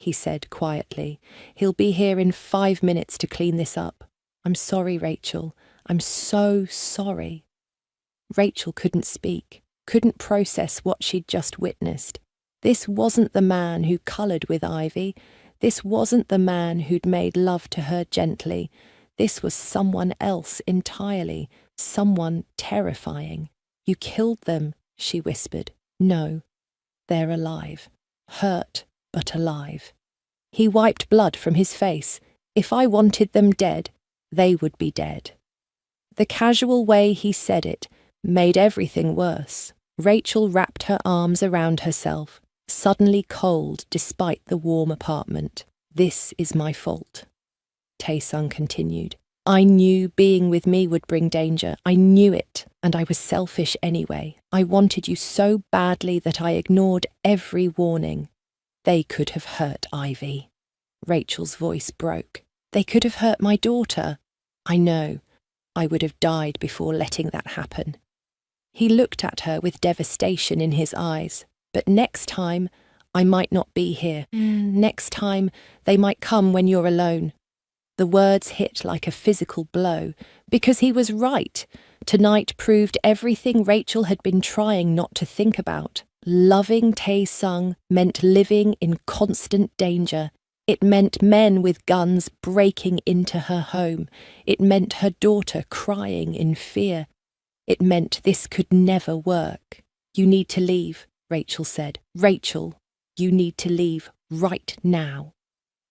he said quietly. He'll be here in 5 minutes to clean this up. I'm sorry, Rachel. I'm so sorry. Rachel couldn't speak, couldn't process what she'd just witnessed. This wasn't the man who coloured with Ivy. This wasn't the man who'd made love to her gently. This was someone else entirely, someone terrifying. You killed them, she whispered. No, they're alive. Hurt, but alive. He wiped blood from his face. If I wanted them dead, they would be dead. The casual way he said it made everything worse. Rachel wrapped her arms around herself, suddenly cold despite the warm apartment. This is my fault, Tae-sung continued. I knew being with me would bring danger. I knew it, and I was selfish anyway. I wanted you so badly that I ignored every warning. They could have hurt Ivy. Rachel's voice broke. They could have hurt my daughter. I know. I would have died before letting that happen. He looked at her with devastation in his eyes. But next time, I might not be here. Next time, they might come when you're alone. The words hit like a physical blow, because he was right. Tonight proved everything Rachel had been trying not to think about. Loving Tae-sung meant living in constant danger. It meant men with guns breaking into her home. It meant her daughter crying in fear. It meant this could never work. You need to leave, Rachel said. Rachel, you need to leave right now.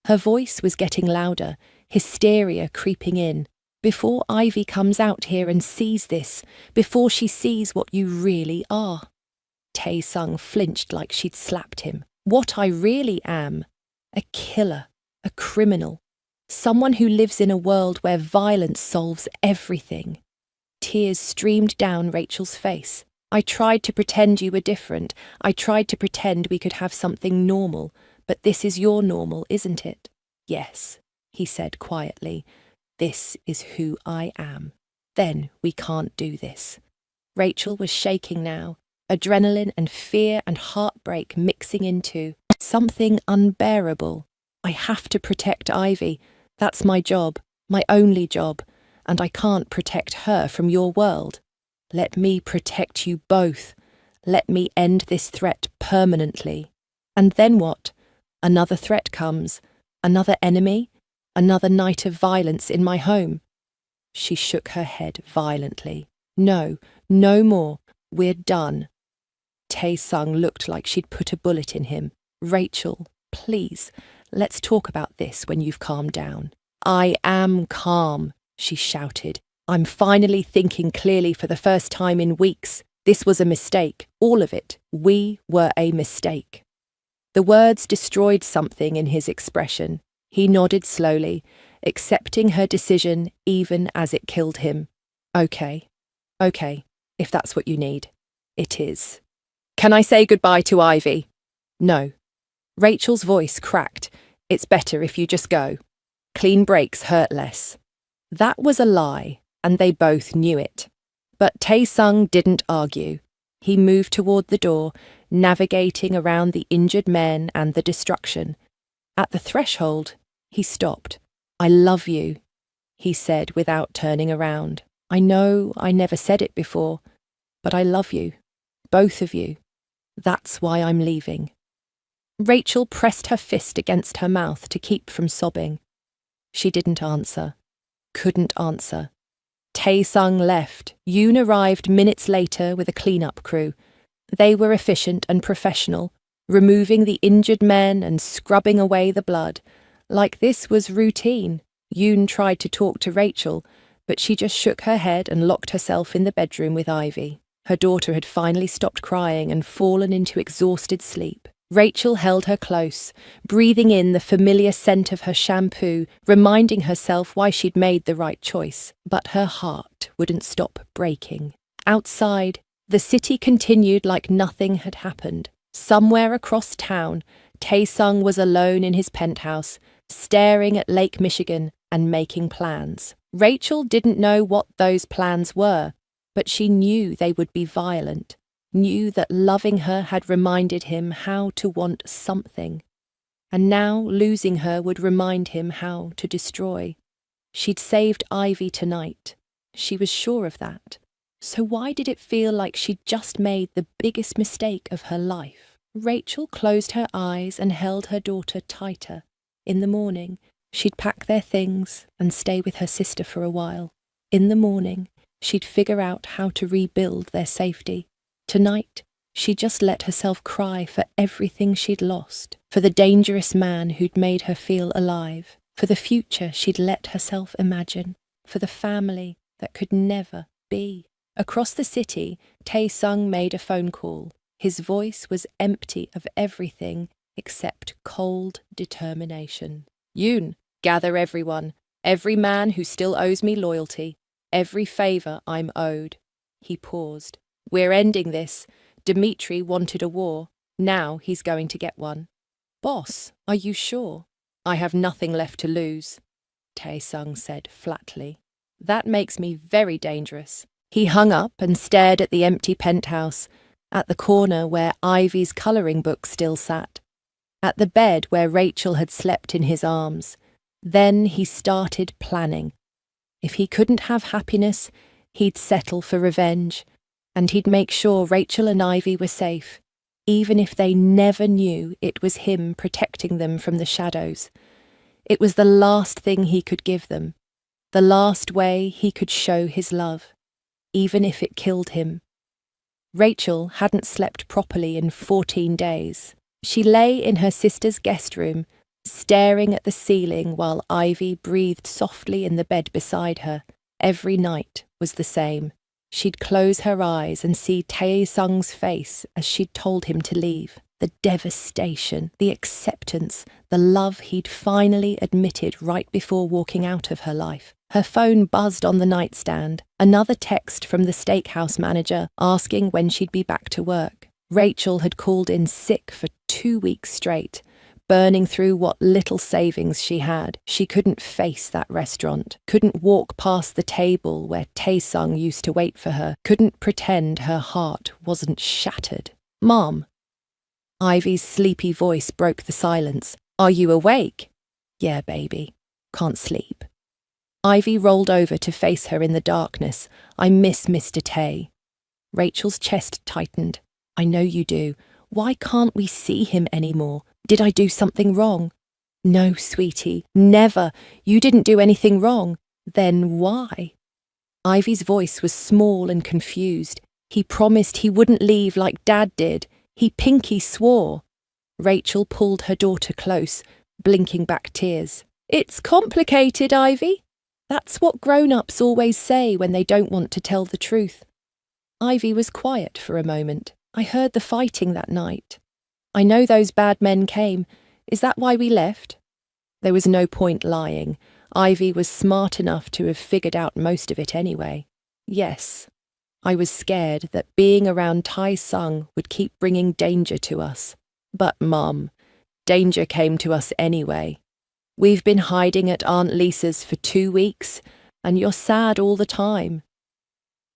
Her voice was getting louder, hysteria creeping in. Before Ivy comes out here and sees this, before she sees what you really are. Tae-sung flinched like she'd slapped him. What I really am. A killer, a criminal, someone who lives in a world where violence solves everything. Tears streamed down Rachel's face. I tried to pretend you were different. I tried to pretend we could have something normal. But this is your normal, isn't it? Yes, he said quietly. This is who I am. Then we can't do this. Rachel was shaking now, adrenaline and fear and heartbreak mixing into something unbearable. I have to protect Ivy. That's my job, my only job, and I can't protect her from your world. Let me protect you both. Let me end this threat permanently. And then what? Another threat comes. Another enemy? Another night of violence in my home? She shook her head violently. No, no more. We're done. Tae-sung looked like she'd put a bullet in him. Rachel, please, let's talk about this when you've calmed down. I am calm, she shouted. I'm finally thinking clearly for the first time in weeks. This was a mistake, all of it. We were a mistake. The words destroyed something in his expression. He nodded slowly, accepting her decision even as it killed him. Okay, if that's what you need. It is. Can I say goodbye to Ivy? No. Rachel's voice cracked. It's better if you just go. Clean breaks hurt less. That was a lie, and they both knew it. But Tae-sung didn't argue. He moved toward the door, navigating around the injured men and the destruction. At the threshold, he stopped. I love you, he said without turning around. I know I never said it before, but I love you. Both of you. That's why I'm leaving. Rachel pressed her fist against her mouth to keep from sobbing. She didn't answer. Couldn't answer. Tae-sung left. Yoon arrived minutes later with a clean-up crew. They were efficient and professional, removing the injured men and scrubbing away the blood. Like this was routine. Yoon tried to talk to Rachel, but she just shook her head and locked herself in the bedroom with Ivy. Her daughter had finally stopped crying and fallen into exhausted sleep. Rachel held her close, breathing in the familiar scent of her shampoo, reminding herself why she'd made the right choice. But her heart wouldn't stop breaking. Outside, the city continued like nothing had happened. Somewhere across town, Tae-sung was alone in his penthouse, staring at Lake Michigan and making plans. Rachel didn't know what those plans were, but she knew they would be violent. Knew that loving her had reminded him how to want something. And now losing her would remind him how to destroy. She'd saved Ivy tonight. She was sure of that. So why did it feel like she'd just made the biggest mistake of her life? Rachel closed her eyes and held her daughter tighter. In the morning, she'd pack their things and stay with her sister for a while. In the morning, she'd figure out how to rebuild their safety. Tonight, she just let herself cry for everything she'd lost, for the dangerous man who'd made her feel alive, for the future she'd let herself imagine, for the family that could never be. Across the city, Tae-sung made a phone call. His voice was empty of everything except cold determination. Yoon, gather everyone, every man who still owes me loyalty, every favour I'm owed. He paused. We're ending this. Dmitri wanted a war. Now he's going to get one. Boss, are you sure? I have nothing left to lose, Tae-sung said flatly. That makes me very dangerous. He hung up and stared at the empty penthouse, at the corner where Ivy's colouring book still sat, at the bed where Rachel had slept in his arms. Then he started planning. If he couldn't have happiness, he'd settle for revenge, and he'd make sure Rachel and Ivy were safe, even if they never knew it was him protecting them from the shadows. It was the last thing he could give them, the last way he could show his love, even if it killed him. Rachel hadn't slept properly in 14 days. She lay in her sister's guest room, staring at the ceiling while Ivy breathed softly in the bed beside her. Every night was the same. She'd close her eyes and see Tae-sung's face as she'd told him to leave. The devastation, the acceptance, the love he'd finally admitted right before walking out of her life. Her phone buzzed on the nightstand. Another text from the steakhouse manager asking when she'd be back to work. Rachel had called in sick for 2 weeks straight, burning through what little savings she had. She couldn't face that restaurant, couldn't walk past the table where Tae-sung used to wait for her, couldn't pretend her heart wasn't shattered. Mom. Ivy's sleepy voice broke the silence. Are you awake? Yeah, baby. Can't sleep. Ivy rolled over to face her in the darkness. I miss Mr. Tae. Rachel's chest tightened. I know you do. Why can't we see him anymore? Did I do something wrong? No, sweetie, never. You didn't do anything wrong. Then why? Ivy's voice was small and confused. He promised he wouldn't leave like Dad did. He pinky swore. Rachel pulled her daughter close, blinking back tears. It's complicated, Ivy. That's what grown-ups always say when they don't want to tell the truth. Ivy was quiet for a moment. I heard the fighting that night. I know those bad men came. Is that why we left? There was no point lying. Ivy was smart enough to have figured out most of it anyway. Yes, I was scared that being around Tae-sung would keep bringing danger to us. But, Mum, danger came to us anyway. We've been hiding at Aunt Lisa's for 2 weeks, and you're sad all the time.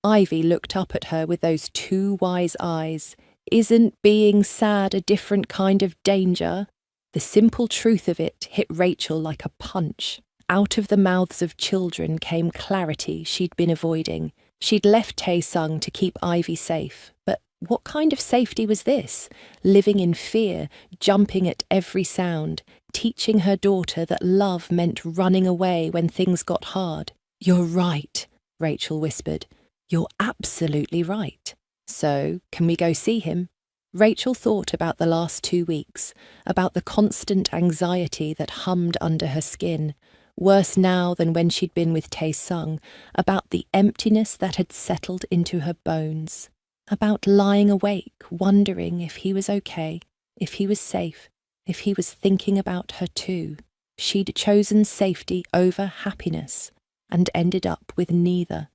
Ivy looked up at her with those 2 wise eyes. Isn't being sad a different kind of danger? The simple truth of it hit Rachel like a punch. Out of the mouths of children came clarity she'd been avoiding. She'd left Tae-sung to keep Ivy safe, but what kind of safety was this? Living in fear, jumping at every sound, teaching her daughter that love meant running away when things got hard. You're right, Rachel whispered. You're absolutely right. So, can we go see him? Rachel thought about the last 2 weeks, about the constant anxiety that hummed under her skin, worse now than when she'd been with Tae-sung, about the emptiness that had settled into her bones, about lying awake, wondering if he was okay, if he was safe, if he was thinking about her too. She'd chosen safety over happiness, and ended up with neither.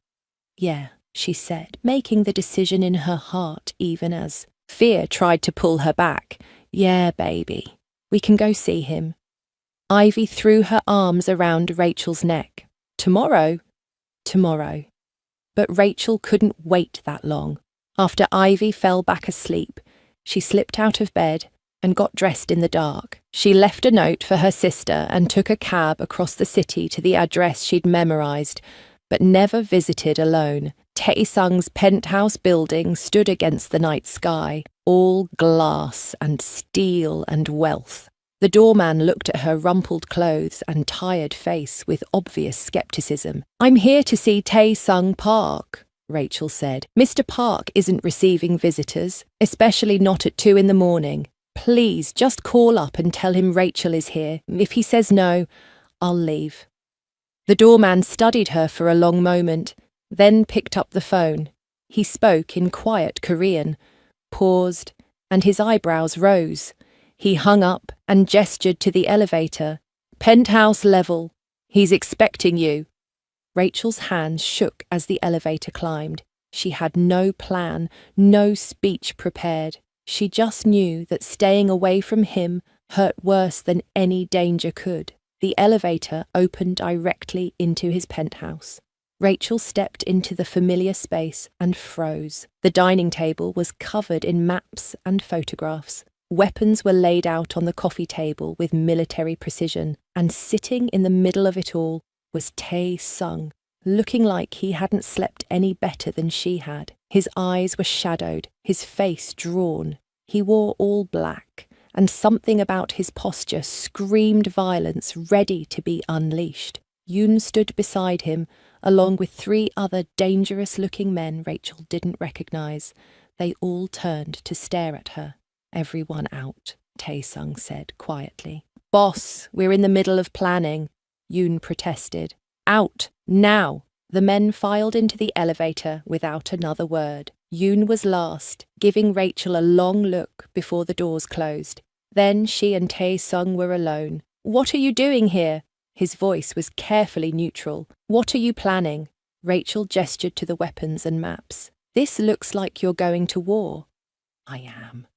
Yeah, she said, making the decision in her heart even as fear tried to pull her back. Yeah, baby, we can go see him. Ivy threw her arms around Rachel's neck. Tomorrow? Tomorrow. But Rachel couldn't wait that long. After Ivy fell back asleep, she slipped out of bed, and got dressed in the dark. She left a note for her sister and took a cab across the city to the address she'd memorized, but never visited alone. Tae-sung's penthouse building stood against the night sky, all glass and steel and wealth. The doorman looked at her rumpled clothes and tired face with obvious skepticism. "I'm here to see Tae-sung Park," Rachel said. "Mr. Park isn't receiving visitors, especially not at 2 in the morning. Please, just call up and tell him Rachel is here. If he says no, I'll leave." The doorman studied her for a long moment, then picked up the phone. He spoke in quiet Korean, paused, and his eyebrows rose. He hung up and gestured to the elevator. "Penthouse level. He's expecting you." Rachel's hands shook as the elevator climbed. She had no plan, no speech prepared. She just knew that staying away from him hurt worse than any danger could. The elevator opened directly into his penthouse. Rachel stepped into the familiar space and froze. The dining table was covered in maps and photographs. Weapons were laid out on the coffee table with military precision, and sitting in the middle of it all was Tae-sung, looking like he hadn't slept any better than she had. His eyes were shadowed, his face drawn. He wore all black, and something about his posture screamed violence ready to be unleashed. Yoon stood beside him, along with 3 other dangerous-looking men Rachel didn't recognize. They all turned to stare at her. "Everyone out," Tae-sung said quietly. "Boss, we're in the middle of planning," Yoon protested. "Out, now!" The men filed into the elevator without another word. Yoon was last, giving Rachel a long look before the doors closed. Then she and Tae-sung were alone. "What are you doing here?" His voice was carefully neutral. "What are you planning?" Rachel gestured to the weapons and maps. "This looks like you're going to war." "I am."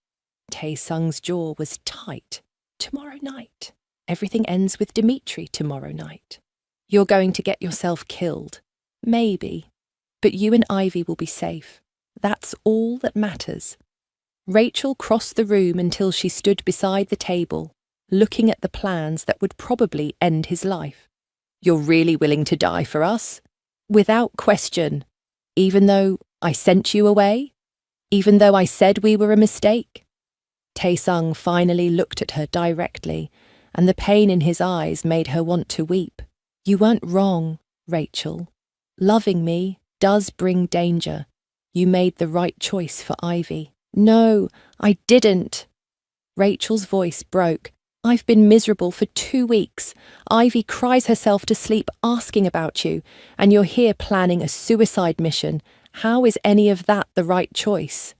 Tae-sung's jaw was tight. "Tomorrow night. Everything ends with Dimitri tomorrow night. You're going to get yourself killed. Maybe. But you and Ivy will be safe. That's all that matters." Rachel crossed the room until she stood beside the table, looking at the plans that would probably end his life. "You're really willing to die for us?" "Without question. Even though I sent you away? Even though I said we were a mistake?" Tae-sung finally looked at her directly, and the pain in his eyes made her want to weep. "You weren't wrong, Rachel. Loving me does bring danger. You made the right choice for Ivy." "No, I didn't." Rachel's voice broke. "I've been miserable for 2 weeks. Ivy cries herself to sleep asking about you, and you're here planning a suicide mission. How is any of that the right choice?"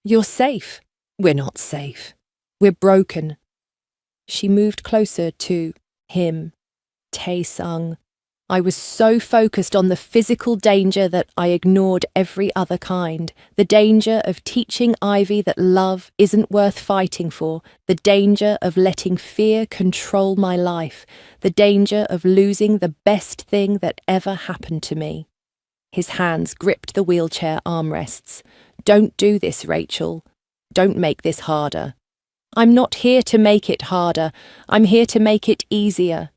"You're safe." "We're not safe. We're broken." She moved closer to him. Tae-sung. "I was so focused on the physical danger that I ignored every other kind. The danger of teaching Ivy that love isn't worth fighting for. The danger of letting fear control my life. The danger of losing the best thing that ever happened to me." His hands gripped the wheelchair armrests. "Don't do this, Rachel. Don't make this harder." "I'm not here to make it harder. I'm here to make it easier."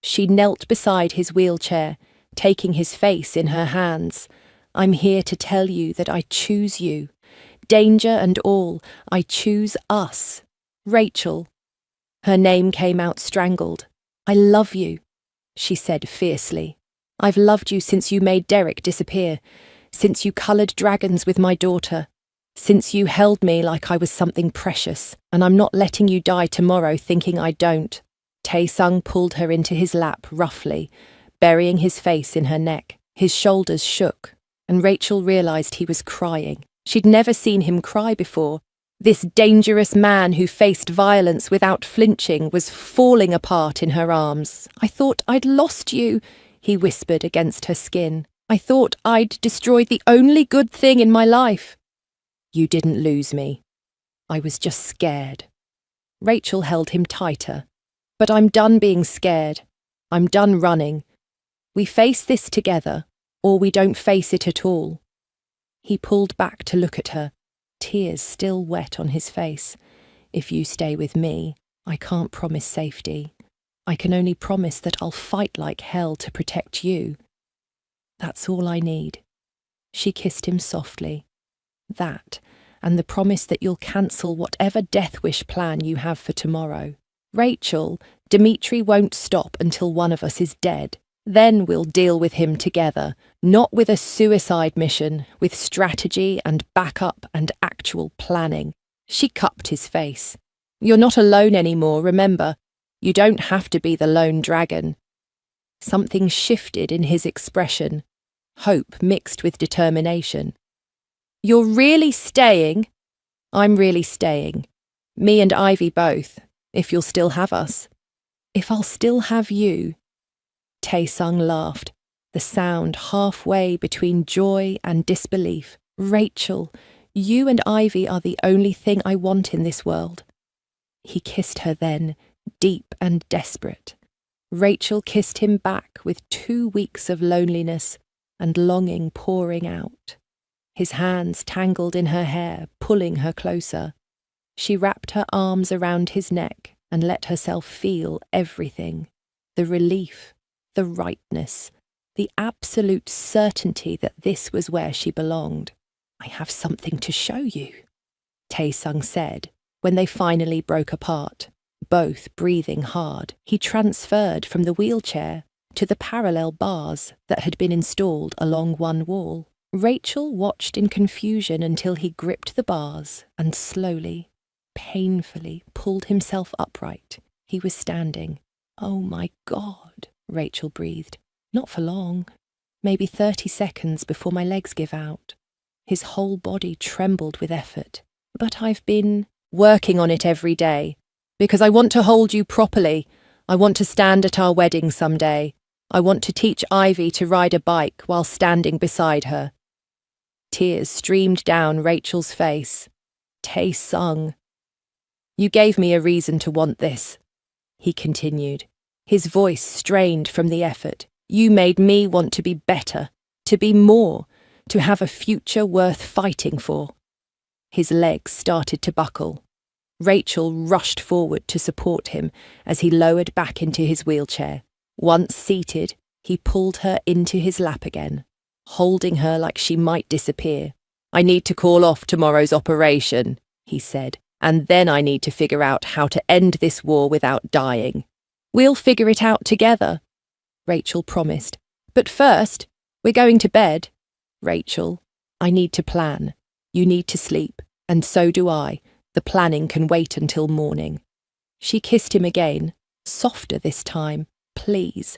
She knelt beside his wheelchair, taking his face in her hands. "I'm here to tell you that I choose you. Danger and all, I choose us. Rachel." Her name came out strangled. "I love you," she said fiercely. "I've loved you since you made Derek disappear, since you coloured dragons with my daughter, since you held me like I was something precious, and I'm not letting you die tomorrow thinking I don't." Tae-sung pulled her into his lap roughly, burying his face in her neck. His shoulders shook, and Rachel realised he was crying. She'd never seen him cry before. This dangerous man who faced violence without flinching was falling apart in her arms. "I thought I'd lost you," he whispered against her skin. "I thought I'd destroyed the only good thing in my life." "You didn't lose me. I was just scared." Rachel held him tighter. "But I'm done being scared. I'm done running. We face this together, or we don't face it at all." He pulled back to look at her, tears still wet on his face. If you stay with me, I can't promise safety. I can only promise that I'll fight like hell to protect you. That's all I need." She kissed him softly. That, and the promise that you'll cancel whatever death wish plan you have for tomorrow. "Rachel, Dimitri won't stop until one of us is dead. Then we'll deal with him together, not with a suicide mission, with strategy and backup and actual planning." She cupped his face. "You're not alone anymore, remember. You don't have to be the lone dragon." Something shifted in his expression, hope mixed with determination. "You're really staying?" "I'm really staying. Me and Ivy both, if you'll still have us." "If I'll still have you?" Tae-sung laughed, the sound halfway between joy and disbelief. "Rachel, you and Ivy are the only thing I want in this world." He kissed her then, deep and desperate. Rachel kissed him back with 2 weeks of loneliness and longing pouring out. His hands tangled in her hair, pulling her closer. She wrapped her arms around his neck and let herself feel everything. The relief, the rightness, the absolute certainty that this was where she belonged. "I have something to show you," Tae-sung said, when they finally broke apart, both breathing hard. He transferred from the wheelchair to the parallel bars that had been installed along one wall. Rachel watched in confusion until he gripped the bars and slowly, painfully pulled himself upright. He was standing. "Oh my God," Rachel breathed. "Not for long. Maybe 30 seconds before my legs give out." His whole body trembled with effort. "But I've been working on it every day, because I want to hold you properly. I want to stand at our wedding someday. I want to teach Ivy to ride a bike while standing beside her." Tears streamed down Rachel's face. Tae-sung. "You gave me a reason to want this," he continued, his voice strained from the effort. "You made me want to be better, to be more, to have a future worth fighting for." His legs started to buckle. Rachel rushed forward to support him as he lowered back into his wheelchair. Once seated, he pulled her into his lap again, holding her like she might disappear. "I need to call off tomorrow's operation," he said, "and then I need to figure out how to end this war without dying." "We'll figure it out together," Rachel promised. "But first, we're going to bed." "Rachel, I need to plan. You need to sleep, and so do I. The planning can wait until morning." She kissed him again, softer this time. "Please,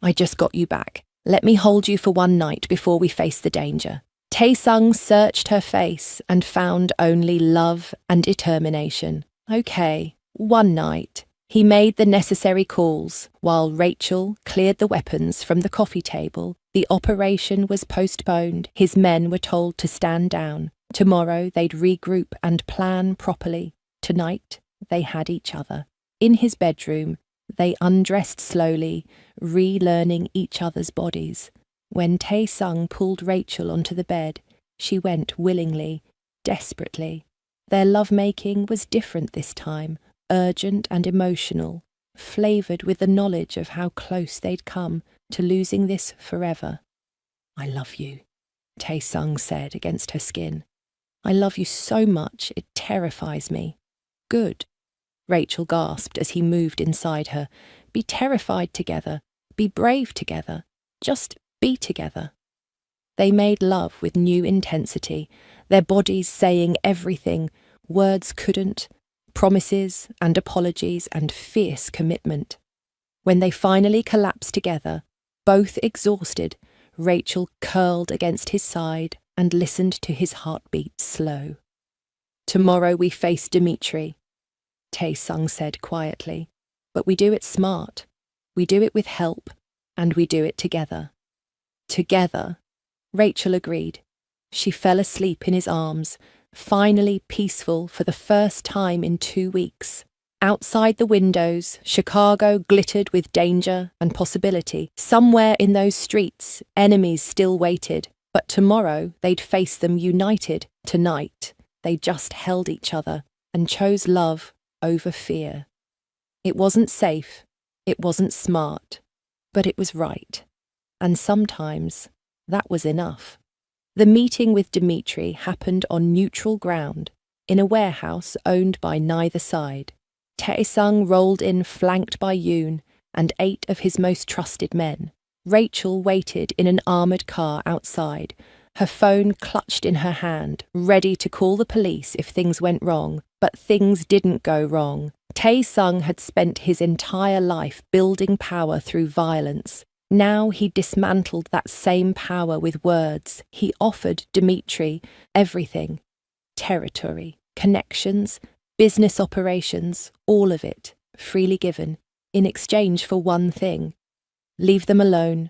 I just got you back. Let me hold you for one night before we face the danger." Tae-sung searched her face and found only love and determination. "Okay, one night." He made the necessary calls while Rachel cleared the weapons from the coffee table. The operation was postponed. His men were told to stand down. Tomorrow they'd regroup and plan properly. Tonight they had each other. In his bedroom, they undressed slowly, relearning each other's bodies. When Tae-sung pulled Rachel onto the bed, she went willingly, desperately. Their lovemaking was different this time, urgent and emotional, flavoured with the knowledge of how close they'd come to losing this forever. "I love you," Tae-sung said against her skin. "I love you so much it terrifies me." "Good," Rachel gasped as he moved inside her. "Be terrified together. Be brave together. Just be together." They made love with new intensity, their bodies saying everything words couldn't, promises and apologies and fierce commitment. When they finally collapsed together, both exhausted, Rachel curled against his side and listened to his heartbeat slow. "Tomorrow we face Dimitri," Tae-sung said quietly. "But we do it smart. We do it with help, and we do it together." "Together," Rachel agreed. She fell asleep in his arms, finally peaceful for the first time in 2 weeks. Outside the windows, Chicago glittered with danger and possibility. Somewhere in those streets, enemies still waited, but tomorrow they'd face them united. Tonight, they just held each other, and chose love over fear. It wasn't safe, it wasn't smart, but it was right. And sometimes that was enough. The meeting with Dimitri happened on neutral ground, in a warehouse owned by neither side. Tae-sung rolled in flanked by Yoon and 8 of his most trusted men. Rachel waited in an armoured car outside, her phone clutched in her hand, ready to call the police if things went wrong. But things didn't go wrong. Tae-sung had spent his entire life building power through violence. Now he dismantled that same power with words. He offered Dimitri everything. Territory, connections, business operations, all of it, freely given, in exchange for one thing. Leave them alone,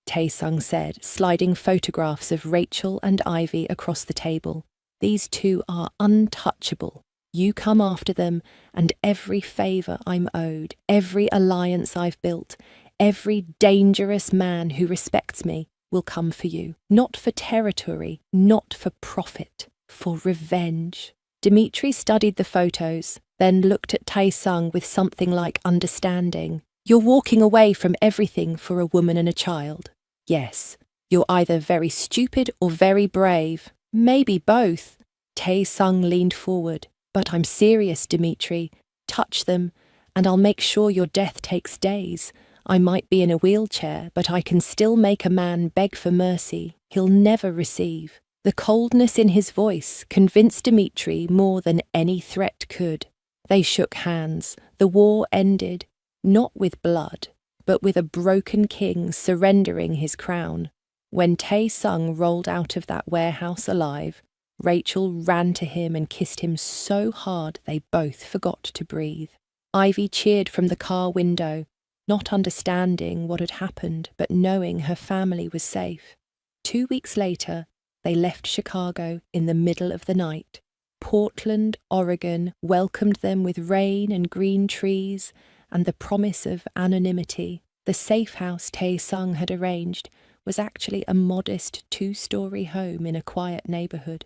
Tae-sung said, sliding photographs of Rachel and Ivy across the table. These two are untouchable. You come after them, and every favour I'm owed, every alliance I've built, every dangerous man who respects me will come for you. Not for territory, not for profit, for revenge. Dimitri studied the photos, then looked at Tae-sung with something like understanding. You're walking away from everything for a woman and a child. Yes, you're either very stupid or very brave. Maybe both. Tae-sung leaned forward. But I'm serious, Dimitri. Touch them, and I'll make sure your death takes days. I might be in a wheelchair, but I can still make a man beg for mercy he'll never receive. The coldness in his voice convinced Dimitri more than any threat could. They shook hands. The war ended, not with blood, but with a broken king surrendering his crown. When Tae-sung rolled out of that warehouse alive, Rachel ran to him and kissed him so hard they both forgot to breathe. Ivy cheered from the car window, not understanding what had happened, but knowing her family was safe. 2 weeks later, they left Chicago in the middle of the night. Portland, Oregon welcomed them with rain and green trees and the promise of anonymity. The safe house Tae-sung had arranged was actually a modest 2-story home in a quiet neighborhood.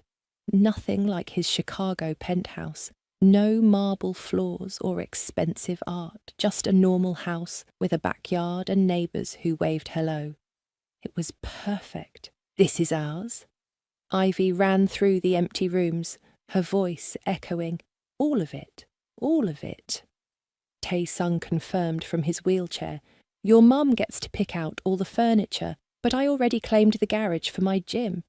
Nothing like his Chicago penthouse. No marble floors or expensive art, just a normal house with a backyard and neighbours who waved hello. It was perfect. This is ours. Ivy ran through the empty rooms, her voice echoing, all of it, all of it. Tae-sung confirmed from his wheelchair, your mum gets to pick out all the furniture, but I already claimed the garage for my gym.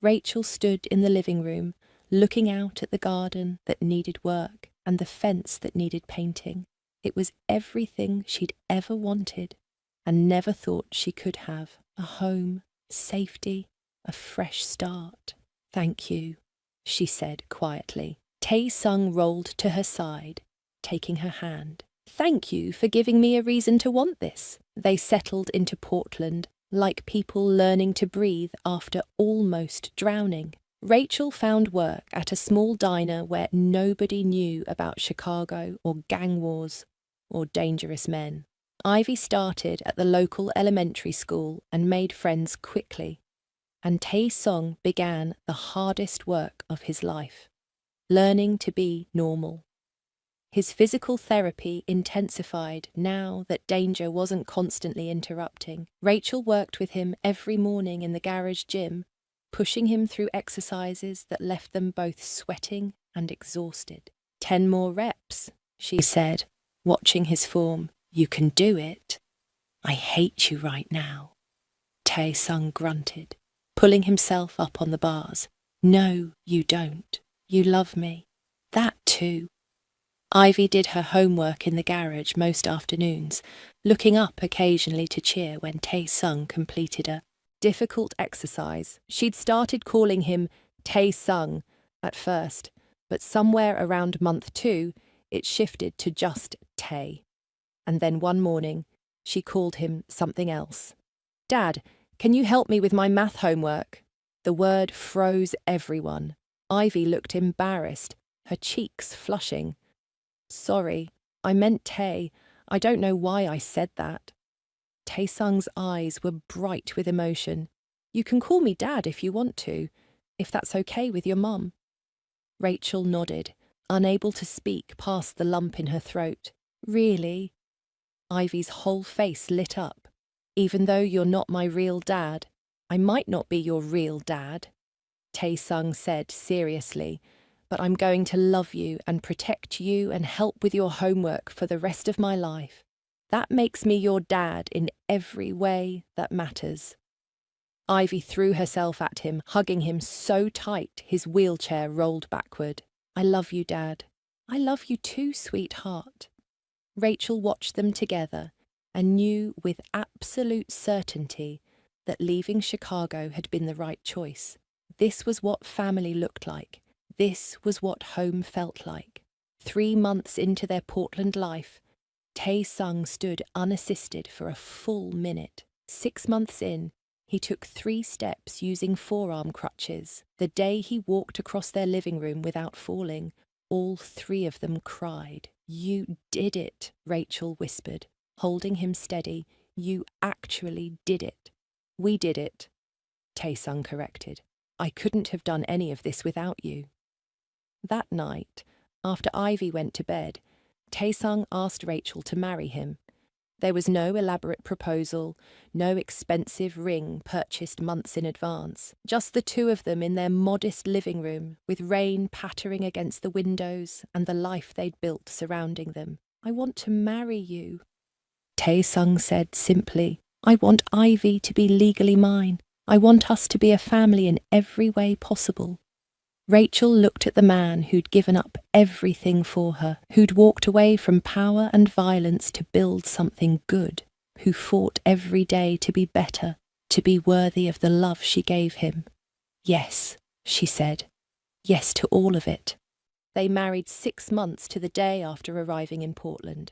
Rachel stood in the living room, looking out at the garden that needed work and the fence that needed painting. It was everything she'd ever wanted and never thought she could have. A home, safety, a fresh start. Thank you, she said quietly. Tae-sung rolled to her side, taking her hand. Thank you for giving me a reason to want this. They settled into Portland, like people learning to breathe after almost drowning. Rachel found work at a small diner where nobody knew about Chicago or gang wars or dangerous men. Ivy started at the local elementary school and made friends quickly. And Tae-sung began the hardest work of his life, learning to be normal. His physical therapy intensified now that danger wasn't constantly interrupting. Rachel worked with him every morning in the garage gym, pushing him through exercises that left them both sweating and exhausted. 10 more reps, she said, watching his form. You can do it. I hate you right now. Tae-sung grunted, pulling himself up on the bars. No, you don't. You love me. That too. Ivy did her homework in the garage most afternoons, looking up occasionally to cheer when Tae-sung completed a difficult exercise. She'd started calling him Tae-sung at first, but somewhere around month 2, it shifted to just Tae. And then one morning, she called him something else. Dad, can you help me with my math homework? The word froze everyone. Ivy looked embarrassed, her cheeks flushing. Sorry, I meant Tae. I don't know why I said that. Tae-sung's eyes were bright with emotion. You can call me Dad if you want to, if that's okay with your mum. Rachel nodded. unable to speak past the lump in her throat. Really? Ivy's whole face lit up. Even though you're not my real dad, I might not be your real dad, Tae-sung said seriously, but I'm going to love you and protect you and help with your homework for the rest of my life. That makes me your dad in every way that matters. Ivy threw herself at him, hugging him so tight his wheelchair rolled backward. I love you, Dad. I love you too, sweetheart. Rachel watched them together and knew with absolute certainty that leaving Chicago had been the right choice. This was what family looked like. This was what home felt like. 3 months into their Portland life, Tae-sung stood unassisted for a full minute. 6 months in, he took 3 steps using forearm crutches. The day he walked across their living room without falling, all 3 of them cried. You did it, Rachel whispered, holding him steady. You actually did it. We did it, Tae-sung corrected. I couldn't have done any of this without you. That night, after Ivy went to bed, Tae-sung asked Rachel to marry him. There was no elaborate proposal, no expensive ring purchased months in advance, just the 2 of them in their modest living room, with rain pattering against the windows and the life they'd built surrounding them. I want to marry you, Tae-sung said simply. I want Ivy to be legally mine. I want us to be a family in every way possible. Rachel looked at the man who'd given up everything for her, who'd walked away from power and violence to build something good, who fought every day to be better, to be worthy of the love she gave him. Yes, she said. Yes to all of it. They married 6 months to the day after arriving in Portland.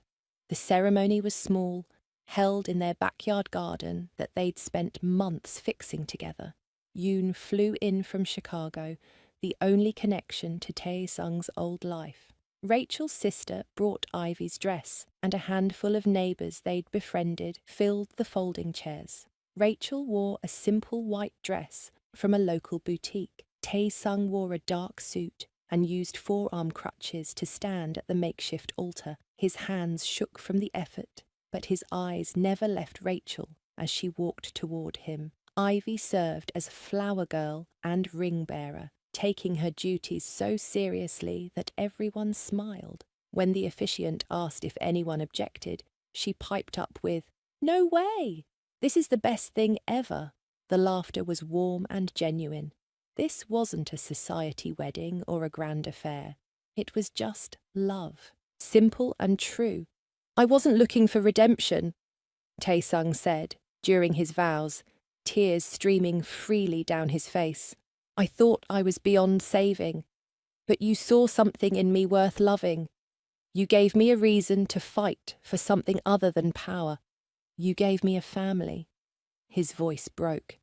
The ceremony was small, held in their backyard garden that they'd spent months fixing together. Yoon flew in from Chicago, the only connection to Tae-sung's old life. Rachel's sister brought Ivy's dress, and a handful of neighbours they'd befriended filled the folding chairs. Rachel wore a simple white dress from a local boutique. Tae-sung wore a dark suit and used forearm crutches to stand at the makeshift altar. His hands shook from the effort, but his eyes never left Rachel as she walked toward him. Ivy served as flower girl and ring bearer, taking her duties so seriously that everyone smiled. When the officiant asked if anyone objected, she piped up with, "No way! This is the best thing ever." The laughter was warm and genuine. This wasn't a society wedding or a grand affair. It was just love, simple and true. I wasn't looking for redemption, Tae-sung said during his vows, tears streaming freely down his face. I thought I was beyond saving, but you saw something in me worth loving. You gave me a reason to fight for something other than power. You gave me a family. His voice broke.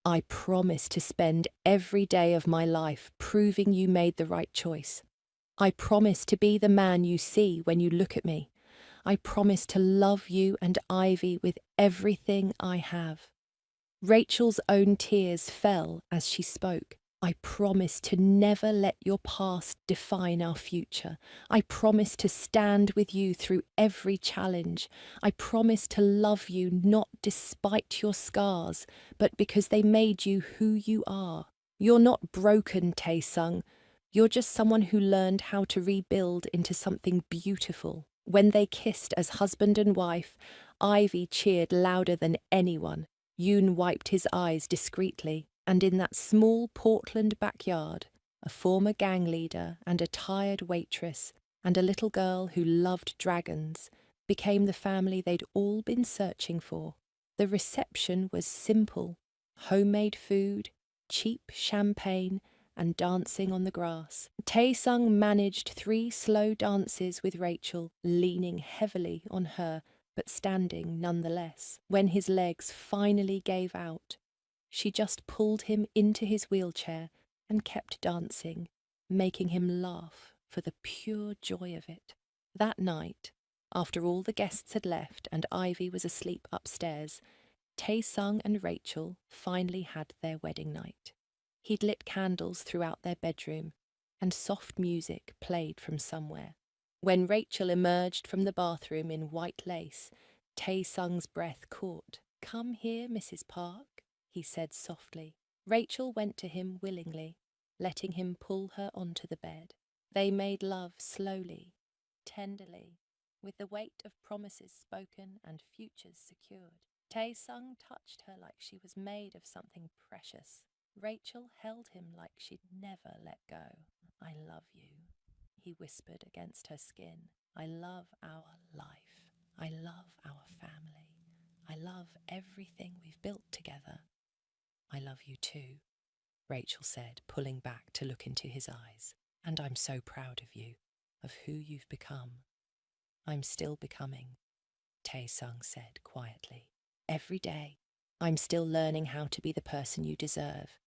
I promise to spend every day of my life proving you made the right choice. I promise to be the man you see when you look at me. I promise to love you and Ivy with everything I have. Rachel's own tears fell as she spoke. I promise to never let your past define our future. I promise to stand with you through every challenge. I promise to love you not despite your scars, but because they made you who you are. You're not broken, Tae-sung. You're just someone who learned how to rebuild into something beautiful. When they kissed as husband and wife, Ivy cheered louder than anyone. Yoon wiped his eyes discreetly, and in that small Portland backyard, a former gang leader and a tired waitress and a little girl who loved dragons became the family they'd all been searching for. The reception was simple: homemade food, cheap champagne, and dancing on the grass. Tae-sung managed 3 slow dances with Rachel, leaning heavily on her, but standing nonetheless. When his legs finally gave out, she just pulled him into his wheelchair and kept dancing, making him laugh for the pure joy of it. That night, after all the guests had left and Ivy was asleep upstairs, Tae-sung and Rachel finally had their wedding night. He'd lit candles throughout their bedroom, and soft music played from somewhere. When Rachel emerged from the bathroom in white lace, Tae-sung's breath caught. "Come here, Mrs. Park," he said softly. Rachel went to him willingly, letting him pull her onto the bed. They made love slowly, tenderly, with the weight of promises spoken and futures secured. Tae-sung touched her like she was made of something precious. Rachel held him like she'd never let go. "I love you," he whispered against her skin. "I love our life. I love our family. I love everything we've built together." "I love you too," Rachel said, pulling back to look into his eyes. "And I'm so proud of you, of who you've become." "I'm still becoming," Tae-sung said quietly. "Every day, I'm still learning how to be the person you deserve.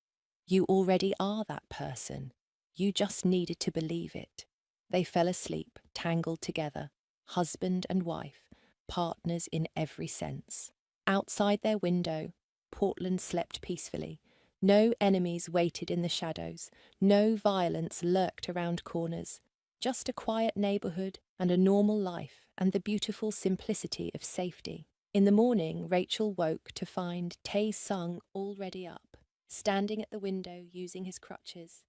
You already are that person. You just needed to believe it." They fell asleep, tangled together, husband and wife, partners in every sense. Outside their window, Portland slept peacefully. No enemies waited in the shadows. No violence lurked around corners. Just a quiet neighborhood and a normal life and the beautiful simplicity of safety. In the morning, Rachel woke to find Tae-sung already up, standing at the window using his crutches.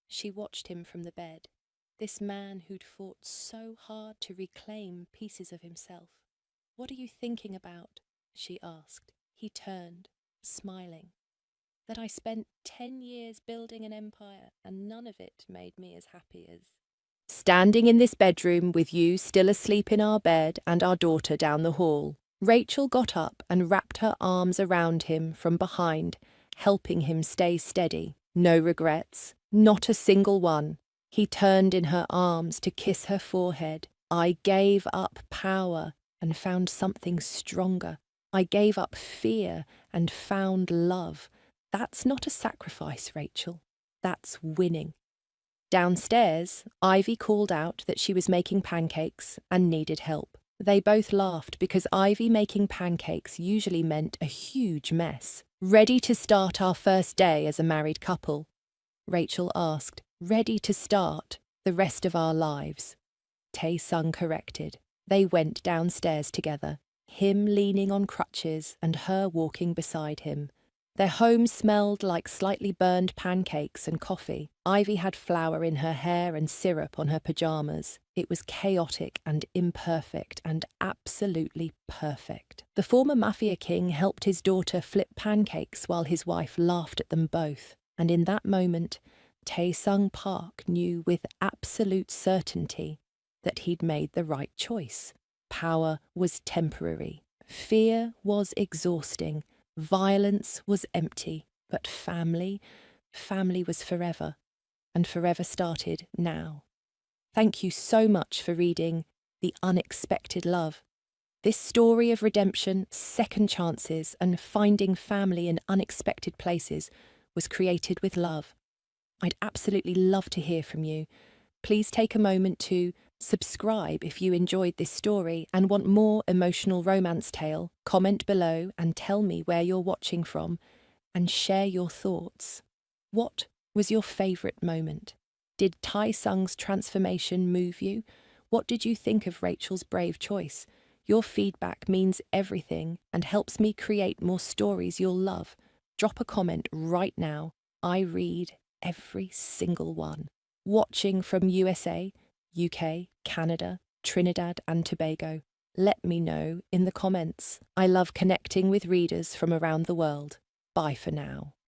She watched him from the bed. This man who'd fought so hard to reclaim pieces of himself. "What are you thinking about?" she asked. He turned, smiling. "That I spent 10 years building an empire and none of it made me as happy as standing in this bedroom with you still asleep in our bed and our daughter down the hall." Rachel got up and wrapped her arms around him from behind, helping him stay steady. No regrets, not a single one. He turned in her arms to kiss her forehead. "I gave up power and found something stronger. I gave up fear and found love. That's not a sacrifice, Rachel. That's winning." Downstairs, Ivy called out that she was making pancakes and needed help. They both laughed because Ivy making pancakes usually meant a huge mess. "Ready to start our first day as a married couple?" Rachel asked. "Ready to start the rest of our lives," Tae-sung corrected. They went downstairs together, him leaning on crutches and her walking beside him. Their home smelled like slightly burned pancakes and coffee. Ivy had flour in her hair and syrup on her pajamas. It was chaotic and imperfect and absolutely perfect. The former Mafia king helped his daughter flip pancakes while his wife laughed at them both. And in that moment, Tae-sung Park knew with absolute certainty that he'd made the right choice. Power was temporary. Fear was exhausting. Violence was empty. But family was forever. And forever started now. Thank you so much for reading The Unexpected Love. This story of redemption, second chances, and finding family in unexpected places was created with love. I'd absolutely love to hear from you. Please take a moment to subscribe if you enjoyed this story and want more emotional romance tale. Comment below and tell me where you're watching from and share your thoughts. What was your favourite moment? Did Tae-sung's transformation move you? What did you think of Rachel's brave choice? Your feedback means everything and helps me create more stories you'll love. Drop a comment right now. I read every single one. Watching from USA, UK, Canada, Trinidad and Tobago. Let me know in the comments. I love connecting with readers from around the world. Bye for now.